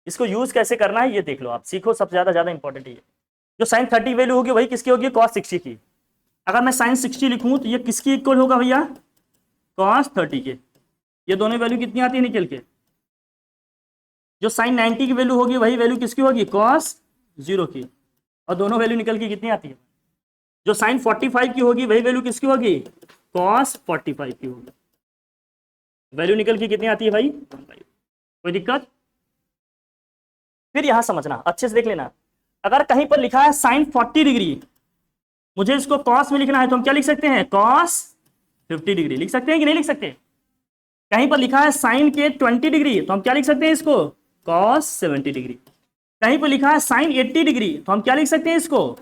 इसको यूज कैसे करना है ये देख लो, आप सीखो, सबसे ज्यादा इंपॉर्टेंट है। जो साइन 30 वैल्यू होगी वही किसकी होगी, कॉस 60 की। अगर मैं साइन 60 लिखूं तो ये किसकी इक्वल होगा भैया, कॉस 30 के। ये दोनों वैल्यू कितनी आती है निकल के। जो साइन 90 की वैल्यू होगी वही वैल्यू किसकी होगी, कॉस 0 की। और दोनों वैल्यू निकल के कितनी आती है, जो साइन 45 की होगी वही वैल्यू किसकी होगी, कॉस 45 की होगी। वैल्यू निकल के कितनी आती है भाई, 1/2। कोई दिक्कत। फिर यहां समझना, अच्छे से देख लेना, अगर कहीं पर लिखा है साइन 40 डिग्री, मुझे इसको कॉस में लिखना है तो हम क्या लिख सकते हैं, कॉस 50 डिग्री लिख सकते हैं कि नहीं लिख सकते। कहीं पर लिखा है साइन के 20 डिग्री तो हम क्या लिख सकते हैं इसको, कॉस 70 डिग्री। कहीं पर लिखा है साइन 80 डिग्री तो हम क्या लिख सकते हैं इसको,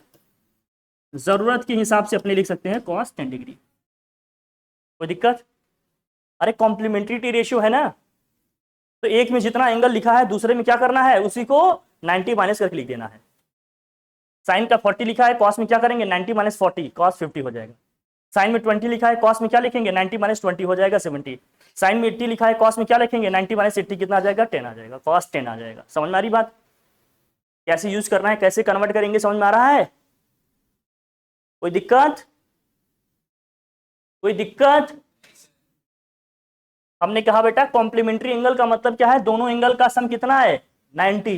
जरूरत के हिसाब से अपने लिख सकते हैं कॉस 10 डिग्री। कोई दिक्कत। अरे कॉम्प्लीमेंट्री रेशियो है ना, तो एक में जितना एंगल लिखा है दूसरे में क्या करना है, उसी को 90 माइनस करके लिख देना है। साइन का 40 लिखा है, कॉस में क्या करेंगे 90 माइनस 40, कॉस 50 हो जाएगा। साइन में 20 लिखा है, कॉस में क्या लिखेंगे 90 माइनस 20 हो जाएगा 70। साइन में 80 लिखा है, कॉस में क्या लिखेंगे 90 माइनस 80 कितना आ जाएगा, 10 आ जाएगा, कॉस 10 आ जाएगा। समझ में आ रही बात, कैसे यूज करना है, कैसे कन्वर्ट करेंगे, समझ में आ रहा है। कोई दिक्कत, कोई दिक्कत। हमने कहा बेटा कॉम्प्लीमेंट्री एंगल का मतलब क्या है, दोनों एंगल का सम कितना है 90।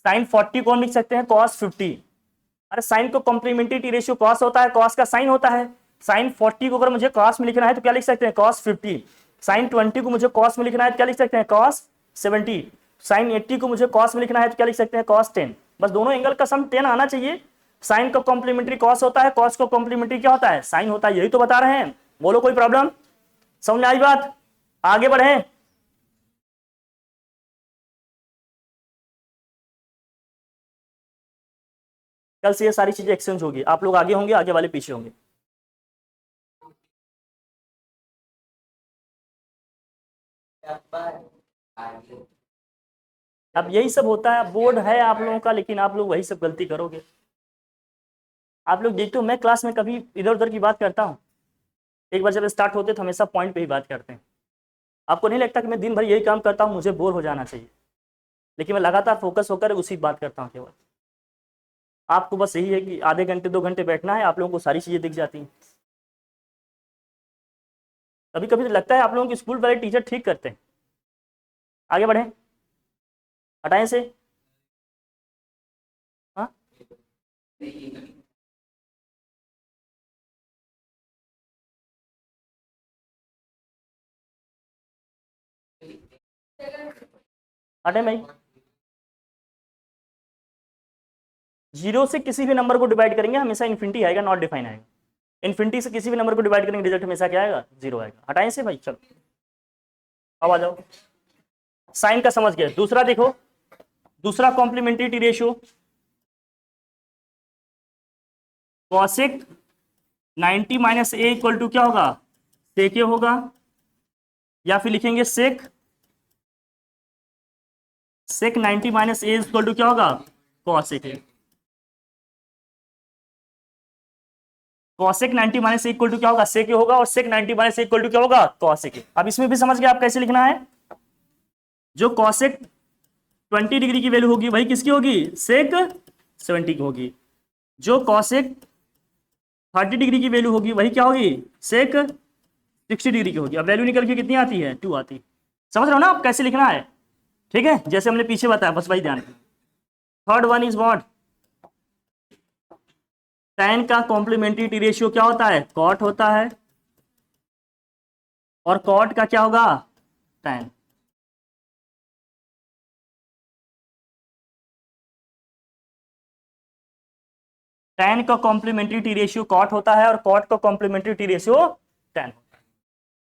साइन 40 को हम लिख सकते हैं कॉस 50। अरे साइन को कॉम्प्लीमेंट्री रेशियो कॉस होता है, कॉस का साइन होता है। साइन 40 को अगर मुझे कॉस में लिखना है तो क्या लिख सकते हैं, कॉस 50। साइन 20 को मुझे कॉस में लिखना है तो क्या लिख सकते हैं, कॉस 70। साइन 80 को मुझे कॉस में लिखना है तो क्या लिख सकते हैं, कॉस 10। बस दोनों एंगल का सम 10 आना चाहिए। साइन का कॉम्प्लीमेंट्री कॉस होता है, कॉस को कॉम्प्लीमेंट्री क्या होता है, साइन होता है, यही तो बता रहे हैं। बोलो कोई प्रॉब्लम, समझ में आई बात, आगे बढ़े। कल से ये सारी चीजें एक्सचेंज होगी, आप लोग आगे होंगे, आगे वाले पीछे होंगे। अब यही सब होता है, बोर्ड है आप लोगों का, लेकिन आप लोग वही सब गलती करोगे। आप लोग देखते हो मैं क्लास में कभी इधर उधर की बात करता हूँ, एक बार जब स्टार्ट होते तो हमेशा पॉइंट पे ही बात करते हैं। आपको नहीं लगता कि मैं दिन भर यही काम करता हूँ, मुझे बोर हो जाना चाहिए, लेकिन मैं लगातार फोकस होकर उसी बात करता हूँ केवल। आपको बस यही है कि आधे घंटे 2 घंटे बैठना है, आप लोगों को सारी चीजें दिख जाती हैं। कभी कभी तो लगता है आप लोगों के स्कूल वाले टीचर ठीक करते हैं। आगे बढ़े, हटाएं से। हाँ हटे भाई, जीरो से किसी भी नंबर को डिवाइड करेंगे हमेशा इन्फिनिटी आएगा, नॉट डिफाइन आएगा। इन्फिनिटी से किसी भी नंबर को डिवाइड करेंगे रिजल्ट हमेशा क्या आएगा, जीरो आएगा। हटाएं से भाई, चलो अब आ जाओ। साइन का समझ गए। दूसरा देखो, दूसरा complementary ratio, cosec 90 minus A equal to क्या होगा, सेक ए होगा, या फिर लिखेंगे sec, sec 90 minus A equal to क्या होगा, cosec A. Cosec 90 minus A equal to क्या होगा, सेक ए होगा, और sec 90 minus A equal to क्या होगा, कॉसेक ए। अब इसमें भी समझ गए आप कैसे लिखना है। जो कॉसेक 20 डिग्री की वैल्यू होगी वही किसकी होगी, सेक 70 की होगी। जो कॉसेक 30 डिग्री की वैल्यू होगी वही क्या होगी, सेक 60 डिग्री की होगी। अब वैल्यू निकल के कितनी आती है, 2 आती। समझ रहे हो ना आप कैसे लिखना है, ठीक है, जैसे हमने पीछे बताया, बस वही ध्यान। Third one is what, tan का कॉम्प्लीमेंट्री रेशियो क्या होता है, कॉट होता है, और कॉट का क्या होगा, tan। tan का कॉम्प्लीमेंट्री टी रेशियो कॉट होता है और कॉट का कॉम्प्लीमेंट्री टी रेशियो tan होता है।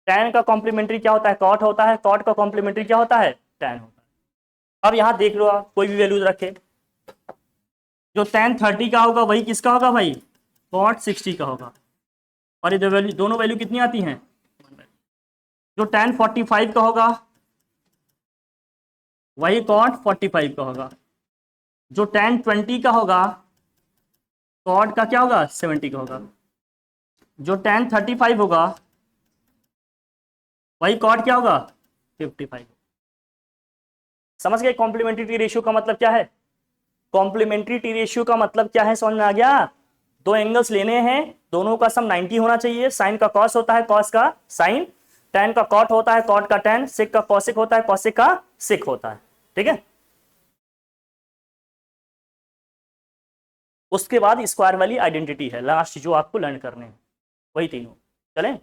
tan का कॉम्प्लीमेंट्री क्या होता है? कॉट होता है। कॉट का कॉम्प्लीमेंट्री क्या होता है? tan होता है। अब यहां देख लो आप, कोई भी वैल्यूज रखे, जो tan 30 का होगा वही किसका होगा भाई? कॉट 60 का होगा। और ये वैल्यू, दोनों वैल्यू कितनी आती हैं? जो tan 45 का होगा वही कॉट 45 का होगा। जो tan 20 का होगा कॉट का क्या होगा? 70 का होगा। जो tan 35 होगा वही कॉट क्या होगा? 55। समझ गए कॉम्प्लीमेंट्री रेशियो का मतलब क्या है? कॉम्प्लीमेंट्री रेशियो का मतलब क्या है, समझ में आ गया? दो एंगल्स लेने हैं, दोनों का सम 90 होना चाहिए। साइन का कॉस होता है, कॉस का साइन। tan का कॉट होता है, कॉट का tan। सेक का कॉसिक होता है, कॉसिक का सेक होता है। ठीक है। उसके बाद स्क्वायर वाली आइडेंटिटी है लास्ट जो आपको लर्न करने हैं, वही तीनों। चलें,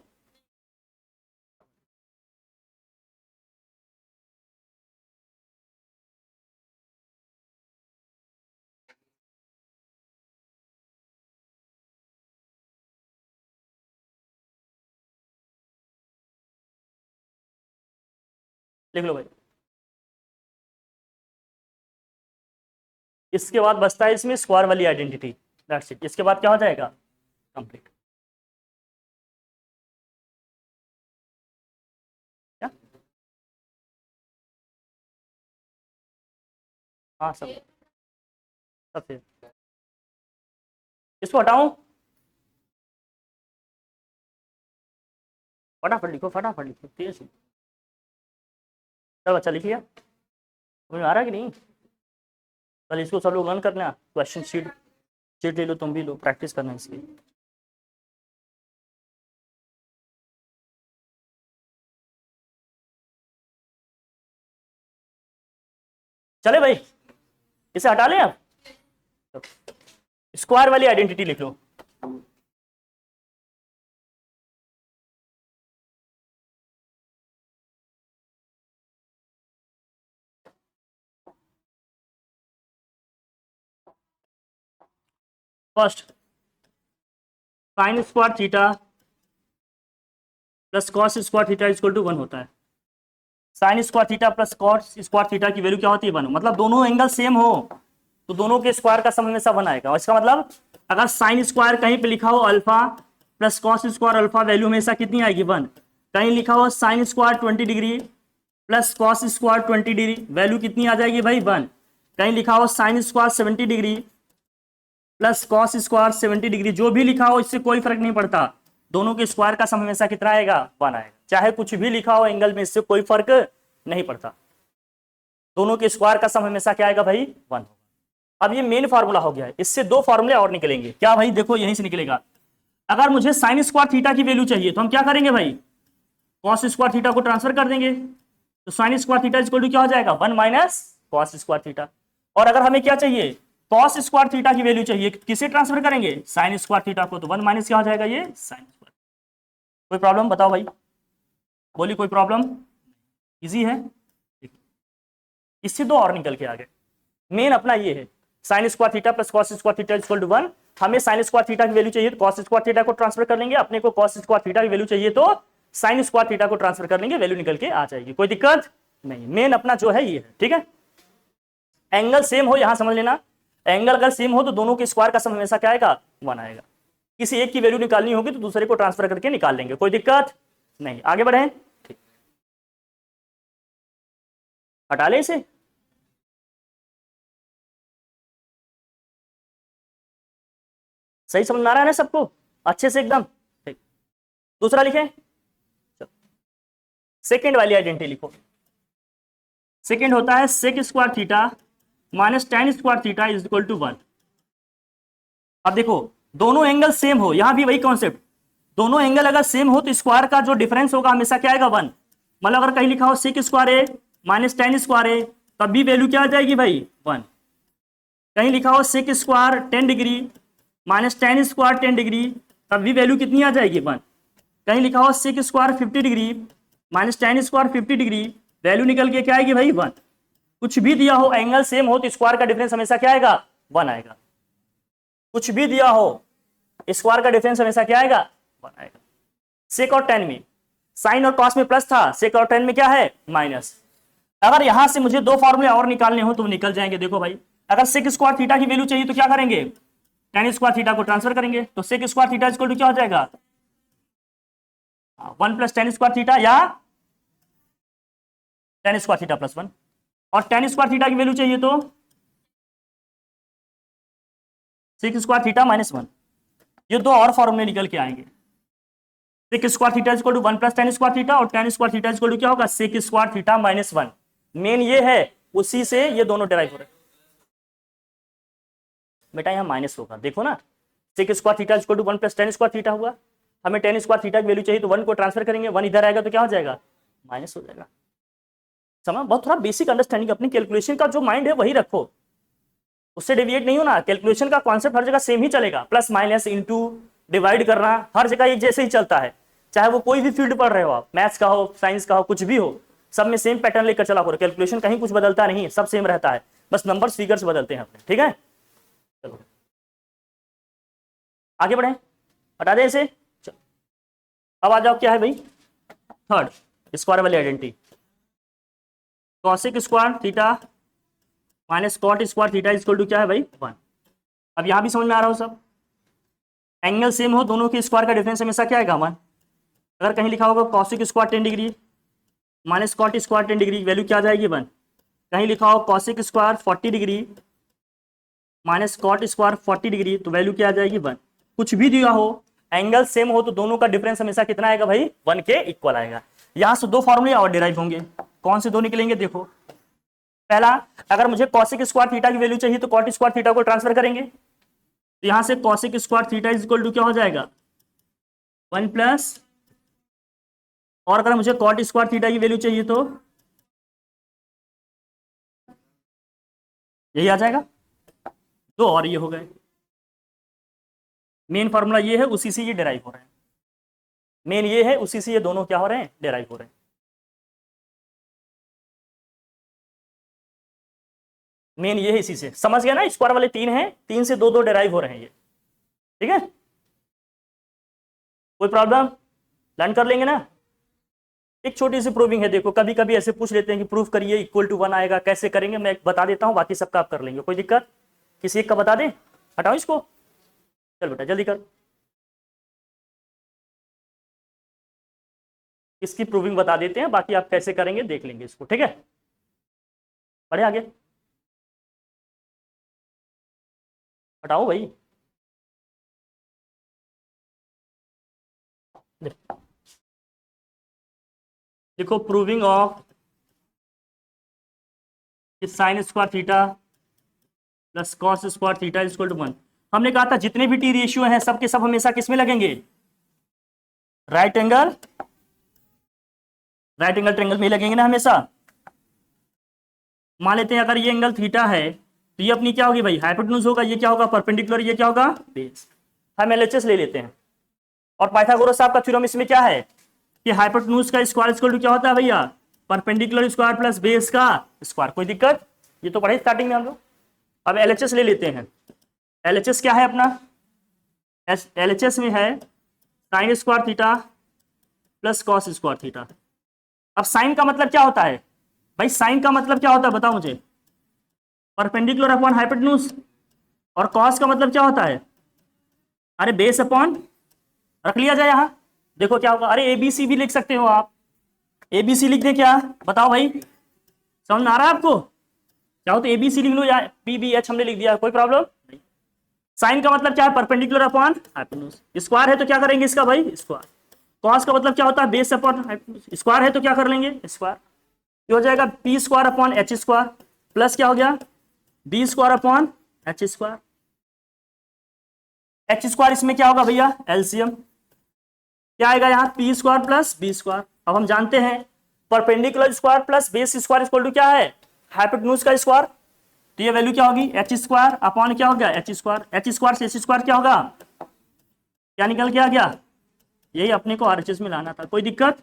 लिख लो भाई। इसके बाद बचता है इसमें स्क्वायर वाली आइडेंटिटी। That's it. इसके बाद क्या हो जाएगा? कंप्लीट। क्या? हाँ सब, सब फिर इसको हटाऊं? फटाफट लिखो, फटाफट लिखो, तेज। चलो अच्छा लिखिए, समझ में आ रहा है कि नहीं? कल इसको सब लोग लर्न करना। क्वेश्चन शीट शीट ले लो, तुम भी लो, प्रैक्टिस करना इसकी। चले भाई, इसे हटा लें अब। स्क्वायर वाली आइडेंटिटी लिख लो। First, sine square theta plus cos square theta equal to 1 होता है। Sine square theta plus cos square theta की वैल्यू क्या होती है? 1। मतलब दोनों एंगल सेम हो तो दोनों के स्क्वायर का सम हमेशा 1 आएगा। और इसका मतलब अगर साइन स्क्वायर कहीं पे लिखा हो alpha plus cos square alpha, value हमेशा कितनी आएगी? 1। कहीं लिखा हो sine square 20 degree plus cos square 20 degree, value कितनी आ जाएगी भाई? 1। कहीं लिखा हो sine square 70 degree plus cos square 70 degree, जो भी लिखा हो इससे कोई फर्क नहीं पड़ता, दोनों के स्क्वायर का सम हमेशा कितना आएगा? 1 आएगा। चाहे कुछ भी लिखा हो एंगल में, इससे कोई फर्क नहीं पड़ता, दोनों के स्क्वायर का सम हमेशा क्या आएगा भाई? 1 होगा। अब ये मेन फार्मूला हो गया है, इससे दो फार्मूले और निकलेंगे। क्या भाई? देखो यहीं से निकलेगा। अगर मुझे साइन स्क्वायर थीटा की वैल्यू चाहिए तो हम क्या करेंगे भाई? कॉस स्क्वायर थीटा को ट्रांसफर कर देंगे, तो sine square theta equal to क्या हो जाएगा? 1 माइनस कॉस स्क्वायर थीटा। और अगर हमें क्या चाहिए? कॉस स्क्वायर थीटा की वैल्यू चाहिए, किसे ट्रांसफर करेंगे? साइन स्क्वायर थीटा को, तो 1 माइनस क्या हो जाएगा? ये साइन स्क्वायर। कोई प्रॉब्लम बताओ भाई, बोली कोई प्रॉब्लम? इजी है। इससे दो और निकल के आ गए। मेन अपना ये है, sine square theta plus cos square theta equal to 1। हमें साइन स्क्वायर थीटा की वैल्यू चाहिए तो कॉस स्क्वायर थीटा को ट्रांसफर कर लेंगे, अपने को कॉस स्क्वायर थीटा की वैल्यू चाहिए तो साइन स्क्वायर थीटा को ट्रांसफर कर लेंगे, वैल्यू निकल के आ जाएगी। कोई दिक्कत नहीं। मेन अपना जो है ये है। ठीक है, एंगल सेम हो, यहां समझ लेना, एंगल अगर सेम हो तो दोनों के स्क्वायर का सम हमेशा क्या आएगा? 1 आएगा। किसी एक की वैल्यू निकालनी होगी तो दूसरे को ट्रांसफर करके निकाल लेंगे, कोई दिक्कत नहीं। आगे बढ़े, ठीक, हटा ले इसे। सही समझ में आ रहा है ना सबको? अच्छे से एकदम ठीक। दूसरा लिखें, सेकेंड वाली आइडेंटिटी लिखो। सेकेंड होता है sec square theta minus tan square theta is equal to 1। अब देखो, दोनों एंगल सेम हो, यहां भी वही कॉन्सेप्ट, दोनों एंगल अगर सेम हो तो स्क्वायर का जो डिफरेंस होगा हमेशा क्या आएगा? 1। मतलब अगर कहीं लिखा हो सेक स्क्वायर ए माइनस टेन स्क्वायर ए, तब भी वैल्यू क्या आ जाएगी भाई? 1। कहीं लिखा हो sec square 10 degree minus tan square 10 degree, तब भी वैल्यू कितनी आ जाएगी? 1। कहीं लिखा हो sec square 50 degree minus tan square 50 degree, value निकल के क्या आएगी भाई? 1। कुछ भी दिया हो, एंगल सेम हो तो स्क्वायर का डिफरेंस हमेशा क्या आएगा? 1 आएगा। कुछ भी दिया हो स्क्वायर का डिफरेंस हमेशा क्या आएगा, 1 आएगा। सेक और टेन में साइन और कॉस में प्लस था, सेक और टेन में क्या है, माइनस। अगर यहां से मुझे 2 फॉर्मूले और निकालने हो तो निकल जाएंगे। देखो भाई, अगर सेक स्क्वायर थीटा की वैल्यू चाहिए तो क्या करेंगे, टेन स्क्वायर थीटा को ट्रांसफर करेंगे, तो sec square theta equal to क्या हो जाएगा, 1 प्लस टेन स्क्वायर थीटा या टेन स्क्वायर थीटा प्लस 1। और टेन स्क्वायर थीटा की वैल्यू चाहिए तो सेक स्क्वायर थीटा माइनस 1। ये 2 और फॉर्मूले निकल के आएंगे। Sec square theta equal to 1 plus tan square theta, और tan square theta equal to क्या होगा, sec square theta minus 1। Main ये है, उसी से ये दोनों डिराइव हो रहे हैं। बेटा यहाँ माइनस होगा, देखो ना, sec square theta equal to 1 plus tan square theta हुआ, हमें टेन स्क्वायर थीटा की वैल्यू चाहिए तो 1 को ट्रांसफर करेंगे, 1 इधर आएगा तो क्या हो जाएगा, माइनस हो जाएगा। समझ, बहुत थोड़ा बेसिक अंडरस्टैंडिंग, अपनी कैलकुलेशन का जो माइंड है वही रखो, उससे डेविएट नहीं होना। कैलकुलेशन का कॉन्सेप्ट हर जगह सेम ही चलेगा, प्लस माइनस इनटू डिवाइड करना हर जगह एक जैसे ही चलता है, चाहे वो कोई भी फील्ड पढ़ रहे हो आप, मैथ्स का हो, साइंस का हो, कुछ भी हो, सब में सेम पैटर्न लेकर चला करो। कैलकुलेशन कहीं कुछ बदलता नहीं है, सब सेम रहता है, बस नंबर्स फिगर्स बदलते हैं अपने। ठीक है, चलो आगे बढ़े, हटा दे इसे। अब आ जाओ, क्या है भाई, थर्ड स्क्वायर वाली identity, cosec square theta minus cot square theta equal to क्या है भाई, 1। अब यहां भी समझ में आ रहा हो सब, एंगल सेम हो दोनों के स्क्वायर का डिफरेंस हमेशा क्या आएगा, 1। अगर कहीं लिखा होगा cosec square 10 degree minus cot square 10 degree, value क्या आ जाएगी, 1। कहीं लिखा हो cosec square 40 degree minus cot square 40 degree, तो वैल्यू क्या आ जाएगी, 1। कुछ भी दिया हो, एंगल सेम हो तो दोनों का डिफरेंस हमेशा कितना आएगा भाई, 1 के इक्वल आएगा। यहां से 2 फॉर्मूले और डिराइव होंगे, कौन से 2 निकलेंगे, देखो। पहला, अगर मुझे कॉसेक स्क्वायर थीटा की वैल्यू चाहिए तो कॉट स्क्वायर थीटा को ट्रांसफर करेंगे, तो यहां से cosec square theta is equal to क्या हो जाएगा, 1 प्लस, और अगर मुझे कॉट स्क्वायर थीटा की वैल्यू चाहिए तो यही आ जाएगा। 2 और ये हो गए, मेन फॉर्मूला ये है, उसी से ये डिराइव हो रहे हैं। मेन ये है, उसी से ये दोनों क्या हो रहे हैं, डिराइव हो रहे हैं। मेन ये है, इसी से समझ गया ना, स्क्वायर वाले 3 हैं, 3 से 2 2 डिराइव हो रहे हैं ये। ठीक है, कोई प्रॉब्लम, लर्न कर लेंगे ना। एक छोटी सी प्रूविंग है, देखो कभी कभी ऐसे पूछ लेते हैं कि प्रूफ करिए इक्वल टू 1 आएगा, कैसे करेंगे, मैं बता देता हूं, बाकी सबका आप कर लेंगे, कोई दिक्कत, किसी एक का बता दें, हटाओ इसको, चल बेटा जल्दी कर। इसकी प्रूविंग बता देते हैं, बाकी आप कैसे करेंगे देख लेंगे इसको। ठीक है, बढ़े आगे, हटाओ भाई। देखो, proving of sine square theta plus cos square theta is equal to 1। हमने कहा था जितने भी टी रेशियो हैं सब के सब हमेशा किस में लगेंगे, राइट एंगल ट्रायंगल में लगेंगे ना हमेशा। मान लेते हैं अगर ये एंगल थीटा है तो ये अपनी क्या होगी भाई, हाइपोटेन्यूज होगा, ये क्या होगा, परपेंडिकुलर, ये क्या होगा, बेस। हम एलएचएस ले लेते हैं, और पाइथागोरस साहब का थ्योरम इसमें क्या है कि हाइपोटेन्यूज का स्क्वायर इक्वल टू क्या होता है भैया, परपेंडिकुलर स्क्वायर प्लस बेस का स्क्वायर। कोई दिक्कत, ये तो पढ़े स्टार्टिंग में हम लोग। अब एलएचएस ले लेते हैं, एलएचएस क्या है अपना, एलएचएस में है sine square theta plus cos square theta. अब साइन का मतलब क्या होता है भाई, साइन का मतलब क्या होता है बताओ मुझे, परपेंडिकुलर अपॉन हाइपोटेन्यूज। और कॉस का मतलब क्या होता है, अरे बेस अपॉन, रख लिया जाए यहां, देखो क्या होगा, अरे एबीसी भी लिख सकते हो आप, एबीसी लिख दे क्या, बताओ भाई, समझ में आ रहा है आपको, चाहो तो एबीसी लिख लो या पीबीएच हमने लिख दिया, कोई प्रॉब्लम नहीं। साइन का मतलब क्या है, परपेंडिकुलर अपॉन हाइपोटेन्यूज। स्क्वायर है तो क्या करेंगे इसका भाई, स्क्वायर। कॉस का मतलब क्या होता है, बेस अपॉन हाइपोटेन्यूज। स्क्वायर है तो क्या कर लेंगे, स्क्वायर। ये हो जाएगा P square upon H square plus क्या हो गया, B square upon H square. H square इसमें क्या होगा भैया, एलसीएम, क्या आएगा यहाँ, P square plus B square. अब हम जानते हैं perpendicular square plus base square equal to क्या है, हाइपोटेन्यूज का स्क्वायर। तो ये वैल्यू क्या होगी, एच स्क्वायर अपॉन क्या हो गया, एच स्क्वायर। एच स्क्वायर से एच स्क्वायर क्या होगा, क्या निकल के आ गया, यही अपने को आरएचएस में लाना था। कोई दिक्कत,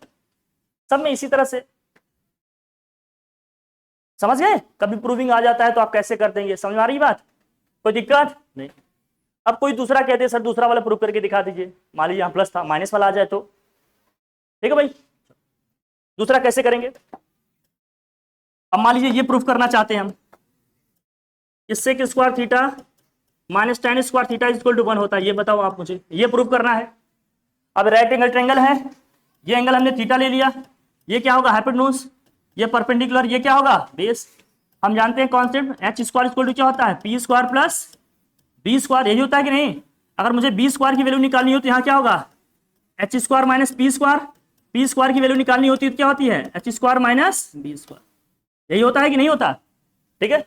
सब में इसी तरह से समझ गए। कभी प्रूविंग आ जाता है तो आप कैसे कर देंगे, समझ में आ रही बात, कोई दिक्कत नहीं। अब कोई दूसरा कहते सर दूसरा वाला प्रूफ करके दिखा दीजिए, मान लीजिए यहाँ प्लस था माइनस वाला आ जाए तो, ठीक है भाई। दूसरा कैसे करेंगे, अब मान लीजिए ये प्रूफ करना चाहते हैं हम, इससे कि square theta minus tan square theta is equal to 1 होता है, ये बताओ आप मुझे, ये प्रूफ करना है। अब राइट एंगल ट्रायंगल है, ये एंगल हमने थीटा ले लिया, ये क्या होगा हाइपोटेन्यूज, ये परपेंडिकुलर, ये क्या होगा बेस। हम जानते हैं concept H square equal to क्या होता है P square plus B square, यही होता है कि नहीं। अगर मुझे बी स्क्वायर की वैल्यू निकालनी हो तो यहाँ क्या होगा H square minus P square, P square की वैल्यू निकालनी होती है तो क्या होती है H square minus B square, यही होता है कि नहीं होता, ठीक है।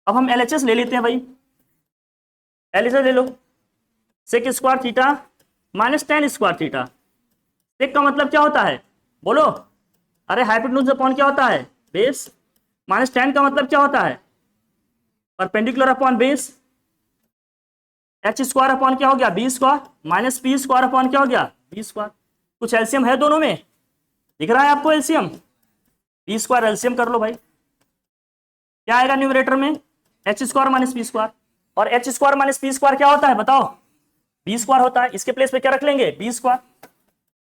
अब हम LHS ले लेते हैं भाई, LHS ले लो, sec square theta minus tan square theta, sec का मतलब क्या होता है बोलो, अरे हाइपोटेन्यूज अपॉन क्या होता है बेस, माइनस tan का मतलब क्या होता है perpendicular upon base, H square upon क्या हो गया B square minus P square upon क्या हो गया बी स्क्वायर। कुछ एलसीएम है दोनों में, दिख रहा है आपको एलसीएम, बी स्क्वायर एलसीएम कर लो भाई, क्या आएगा न्यूमरेटर में H square minus P square, और H square minus P square क्या होता है बताओ बी स्क्वायर होता है, इसके प्लेस पे क्या रख लेंगे बी स्क्वायर,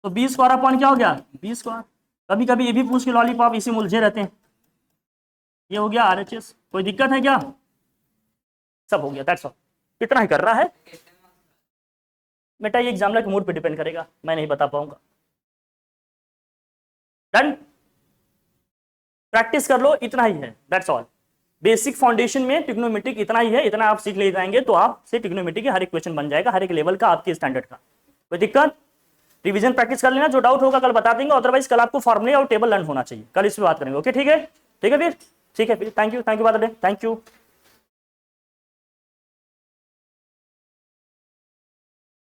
तो बी स्क्वायर अपॉन क्या हो गया बी स्क्वायर। कभी कभी ये भी पूछ के लॉलीपॉप इसी में उलझे रहते हैं। ये हो गया RHS, कोई दिक्कत है क्या, सब हो गया दैट्स ऑल, इतना ही करना है बेटा, ये एग्जामिनर के मूड पे डिपेंड करेगा, मैं नहीं बता पाऊंगा। डन, प्रैक्टिस कर लो, इतना ही है दैट्स ऑल। बेसिक फाउंडेशन में ट्रिग्नोमेट्रिक इतना ही है, इतना आप सीख ले जाएंगे तो आपसे ट्रिग्नोमेट्रिक के हर एक क्वेश्चन बन जाएगा, हर एक लेवल का आपके स्टैंडर्ड का। कोई दिक्कत, रिवीजन प्रैक्टिस कर लेना, जो डाउट होगा कल बता देंगे, अदरवाइज कल आपको फॉर्मूले और टेबल लर्न होना चाहिए, कल इस पे बात करेंगे। ओके ठीक है फिर, ठीक है फिर, थैंक यू बात, थैंक यू।